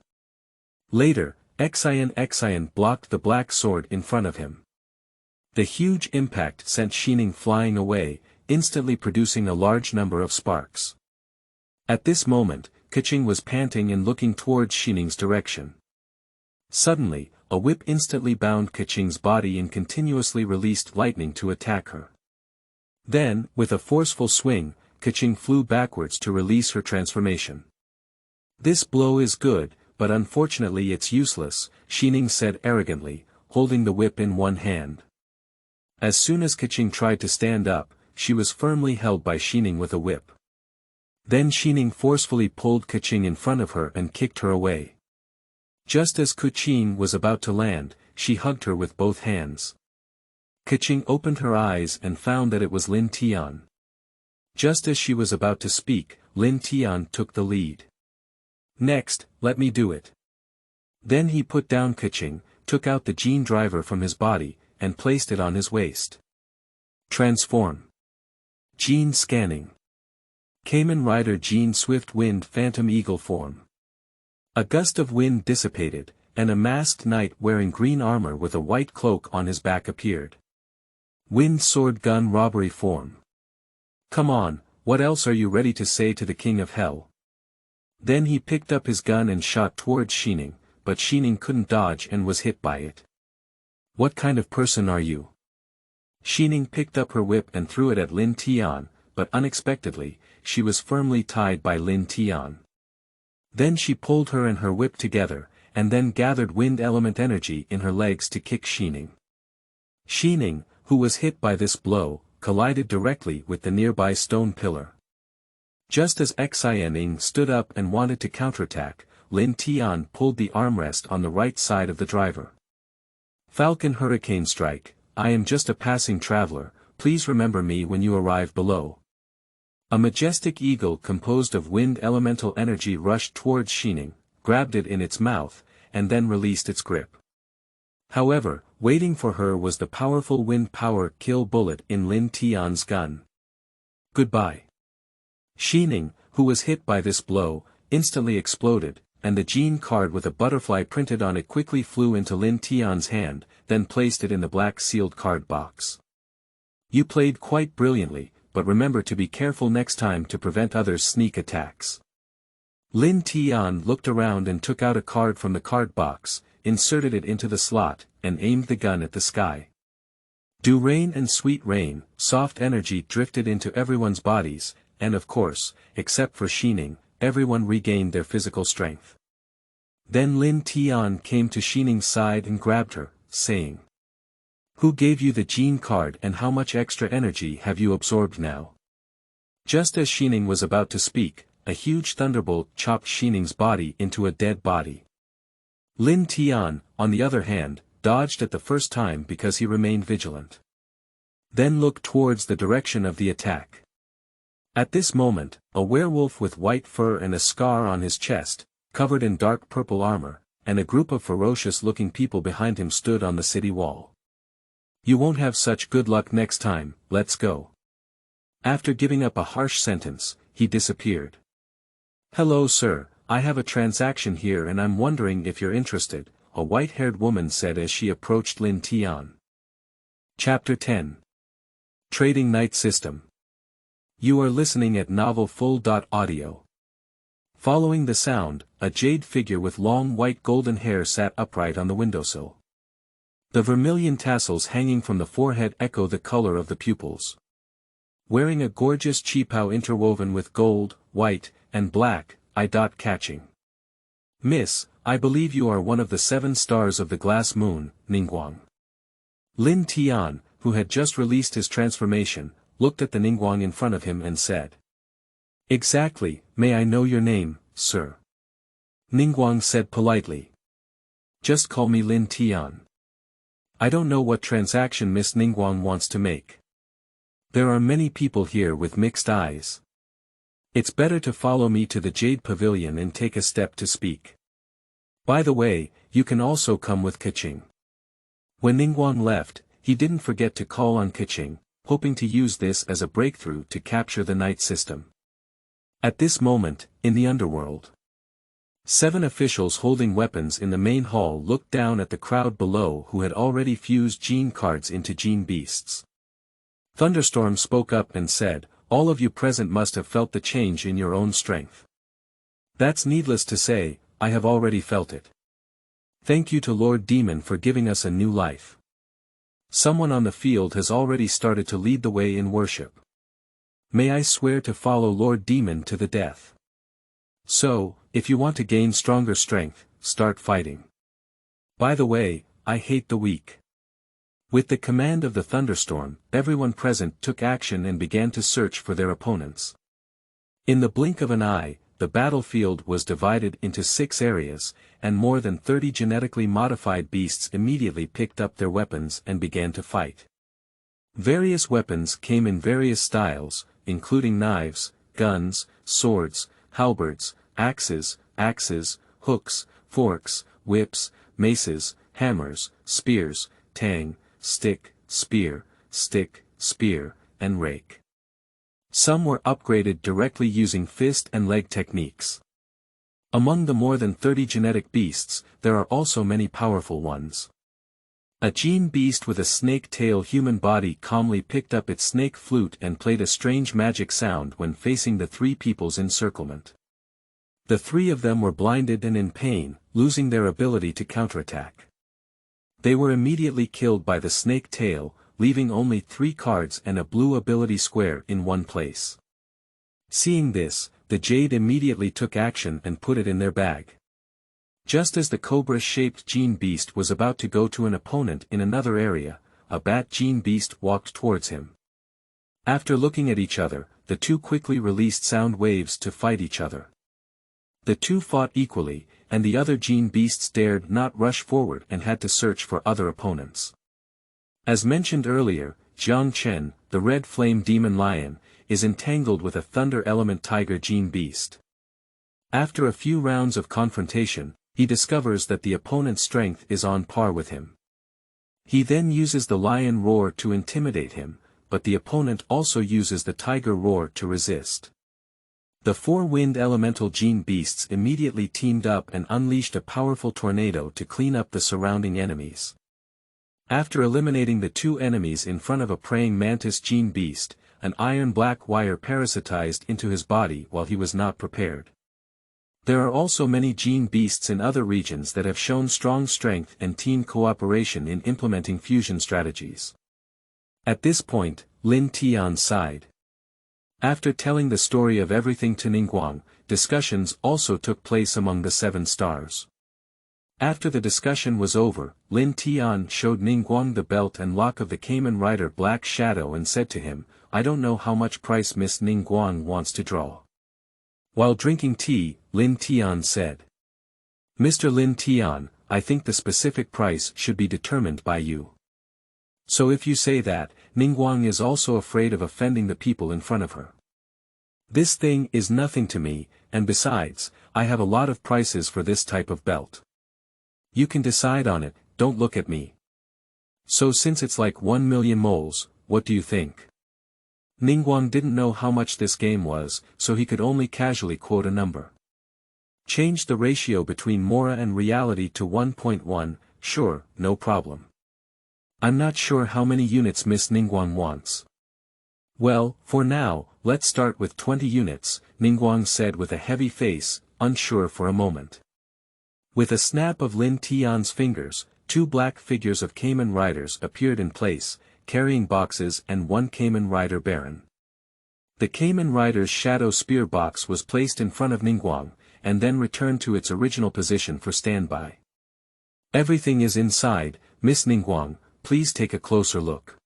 Later, Xian blocked the black sword in front of him. The huge impact sent Xining flying away, instantly producing a large number of sparks. At this moment, Keqing was panting and looking towards Xining's direction. Suddenly, a whip instantly bound Keqing's body and continuously released lightning to attack her. Then, with a forceful swing, Keqing flew backwards to release her transformation. This blow is good, but unfortunately it's useless, Xining said arrogantly, holding the whip in one hand. As soon as Keqing tried to stand up, she was firmly held by Xining with a whip. Then Xining forcefully pulled Keqing in front of her and kicked her away. Just as Keqing was about to land, she hugged her with both hands. Keqing opened her eyes and found that it was Lin Tian. Just as she was about to speak, Lin Tian took the lead. Next, let me do it. Then he put down Keqing, took out the gene driver from his body, and placed it on his waist. Transform. Gene scanning. Kamen Rider Gene Swift Wind Phantom Eagle form. A gust of wind dissipated, and a masked knight wearing green armor with a white cloak on his back appeared. Wind Sword Gun Robbery form. Come on, what else are you ready to say to the King of Hell? Then he picked up his gun and shot towards Xining, but Xining couldn't dodge and was hit by it. What kind of person are you? Xining picked up her whip and threw it at Lin Tian, but unexpectedly, she was firmly tied by Lin Tian. Then she pulled her and her whip together, and then gathered wind element energy in her legs to kick Xining. Xining, who was hit by this blow, collided directly with the nearby stone pillar. Just as Xian stood up and wanted to counterattack, Lin Tian pulled the armrest on the right side of the driver. Falcon Hurricane Strike, I am just a passing traveler, please remember me when you arrive below. A majestic eagle composed of wind elemental energy rushed towards Xining, grabbed it in its mouth, and then released its grip. However, waiting for her was the powerful wind power kill bullet in Lin Tian's gun. Goodbye. Xining, who was hit by this blow, instantly exploded, and the gene card with a butterfly printed on it quickly flew into Lin Tian's hand, then placed it in the black sealed card box. You played quite brilliantly, but remember to be careful next time to prevent others' sneak attacks. Lin Tian looked around and took out a card from the card box, inserted it into the slot, and aimed the gun at the sky. Dew rain and sweet rain, soft energy drifted into everyone's bodies, and of course, except for Xining, everyone regained their physical strength. Then Lin Tian came to Xining's side and grabbed her, saying, "Who gave you the gene card and how much extra energy have you absorbed now?" Just as Xining was about to speak, a huge thunderbolt chopped Xining's body into a dead body. Lin Tian, on the other hand, dodged at the first time because he remained vigilant. Then looked towards the direction of the attack. At this moment, a werewolf with white fur and a scar on his chest, covered in dark purple armor, and a group of ferocious-looking people behind him stood on the city wall. "You won't have such good luck next time, let's go." After giving up a harsh sentence, he disappeared. "Hello sir, I have a transaction here and I'm wondering if you're interested," a white-haired woman said as she approached Lin Tian. Chapter 10. Trading Night System. You are listening at novelfull.audio. Following the sound, a jade figure with long white golden hair sat upright on the windowsill. The vermilion tassels hanging from the forehead echo the color of the pupils. Wearing a gorgeous qipao interwoven with gold, white, and black, eye-catching. "Miss, I believe you are one of the 7 stars of the glass moon, Ningguang." Lin Tian, who had just released his transformation, looked at the Ningguang in front of him and said, "Exactly, may I know your name, sir?" Ningguang said politely. "Just call me Lin Tian." "I don't know what transaction Miss Ningguang wants to make. There are many people here with mixed eyes. It's better to follow me to the Jade Pavilion and take a step to speak. By the way, you can also come with Keqing." When Ningguang left, he didn't forget to call on Keqing, hoping to use this as a breakthrough to capture the night system. At this moment, in the underworld, 7 officials holding weapons in the main hall looked down at the crowd below who had already fused gene cards into gene beasts. Thunderstorm spoke up and said, "All of you present must have felt the change in your own strength. That's needless to say, I have already felt it. Thank you to Lord Demon for giving us a new life. Someone on the field has already started to lead the way in worship. May I swear to follow Lord Demon to the death. So, if you want to gain stronger strength, start fighting. By the way, I hate the weak." With the command of the thunderstorm, everyone present took action and began to search for their opponents. In the blink of an eye, the battlefield was divided into 6 areas, and more than 30 genetically modified beasts immediately picked up their weapons and began to fight. Various weapons came in various styles, including knives, guns, swords, halberds, axes, hooks, forks, whips, maces, hammers, spears, tang, stick, spear, and rake. Some were upgraded directly using fist and leg techniques. Among the more than 30 genetic beasts, there are also many powerful ones. A gene beast with a snake-tail human body calmly picked up its snake flute and played a strange magic sound when facing the 3 people's encirclement. The 3 of them were blinded and in pain, losing their ability to counterattack. They were immediately killed by the snake tail, leaving only 3 cards and a blue ability square in one place. Seeing this, the Jade immediately took action and put it in their bag. Just as the cobra-shaped gene beast was about to go to an opponent in another area, a bat gene beast walked towards him. After looking at each other, the 2 quickly released sound waves to fight each other. The 2 fought equally, and the other gene beasts dared not rush forward and had to search for other opponents. As mentioned earlier, Jiang Chen, the red flame demon lion, is entangled with a thunder element tiger gene beast. After a few rounds of confrontation, he discovers that the opponent's strength is on par with him. He then uses the lion roar to intimidate him, but the opponent also uses the tiger roar to resist. The four wind elemental gene beasts immediately teamed up and unleashed a powerful tornado to clean up the surrounding enemies. After eliminating the two enemies in front of a praying mantis gene beast, an iron-black wire parasitized into his body while he was not prepared. There are also many gene beasts in other regions that have shown strong strength and team cooperation in implementing fusion strategies. At this point, Lin Tian sighed. After telling the story of everything to Ningguang, discussions also took place among the 7 stars. After the discussion was over, Lin Tian showed Ningguang the belt and lock of the Kamen Rider Black Shadow and said to him, "I don't know how much price Miss Ningguang wants to draw." While drinking tea, Lin Tian said, "Mr. Lin Tian, I think the specific price should be determined by you. So if you say that, Ningguang is also afraid of offending the people in front of her. This thing is nothing to me, and besides, I have a lot of prices for this type of belt. You can decide on it, don't look at me. So since it's like 1 million moles, what do you think?" Ningguang didn't know how much this game was, so he could only casually quote a number. "Change the ratio between Mora and reality to 1.1, sure, no problem. I'm not sure how many units Miss Ningguang wants." "Well, for now, let's start with 20 units, Ningguang said with a heavy face, unsure for a moment. With a snap of Lin Tian's fingers, 2 black figures of Kamen Riders appeared in place, carrying boxes and 1 Kamen Rider Baron. The Kamen Rider's Shadow Spear box was placed in front of Ningguang, and then returned to its original position for standby. "Everything is inside, Miss Ningguang, please take a closer look."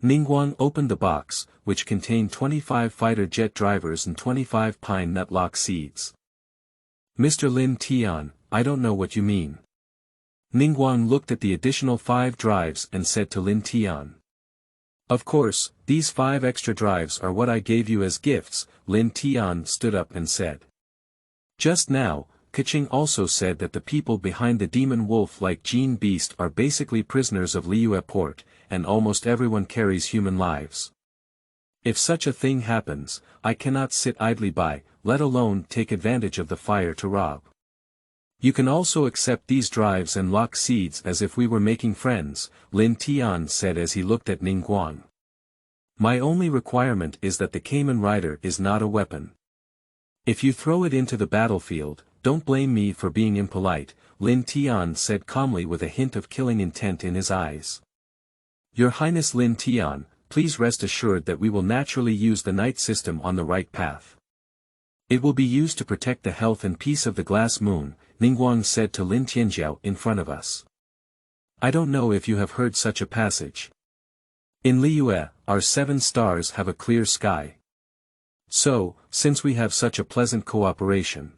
Ningguang opened the box, which contained 25 fighter jet drivers and 25 pine nut lock seeds. "Mr. Lin Tian, I don't know what you mean." Ningguang looked at the additional 5 drives and said to Lin Tian. "Of course, these 5 extra drives are what I gave you as gifts," Lin Tian stood up and said. Just now, Keqing also said that the people behind the demon wolf-like gene beast are basically prisoners of Liyue Port, and almost everyone carries human lives. If such a thing happens, I cannot sit idly by, let alone take advantage of the fire to rob. You can also accept these drives and lock seeds as if we were making friends, Lin Tian said as he looked at Ningguang. "My only requirement is that the Kamen Rider is not a weapon. If you throw it into the battlefield, don't blame me for being impolite," Lin Tian said calmly with a hint of killing intent in his eyes. "Your Highness Lin Tian, please rest assured that we will naturally use the night system on the right path. It will be used to protect the health and peace of the glass moon," Ningguang said to Lin Tianjiao in front of us. "I don't know if you have heard such a passage. In Liyue, our 7 stars have a clear sky. So, since we have such a pleasant cooperation,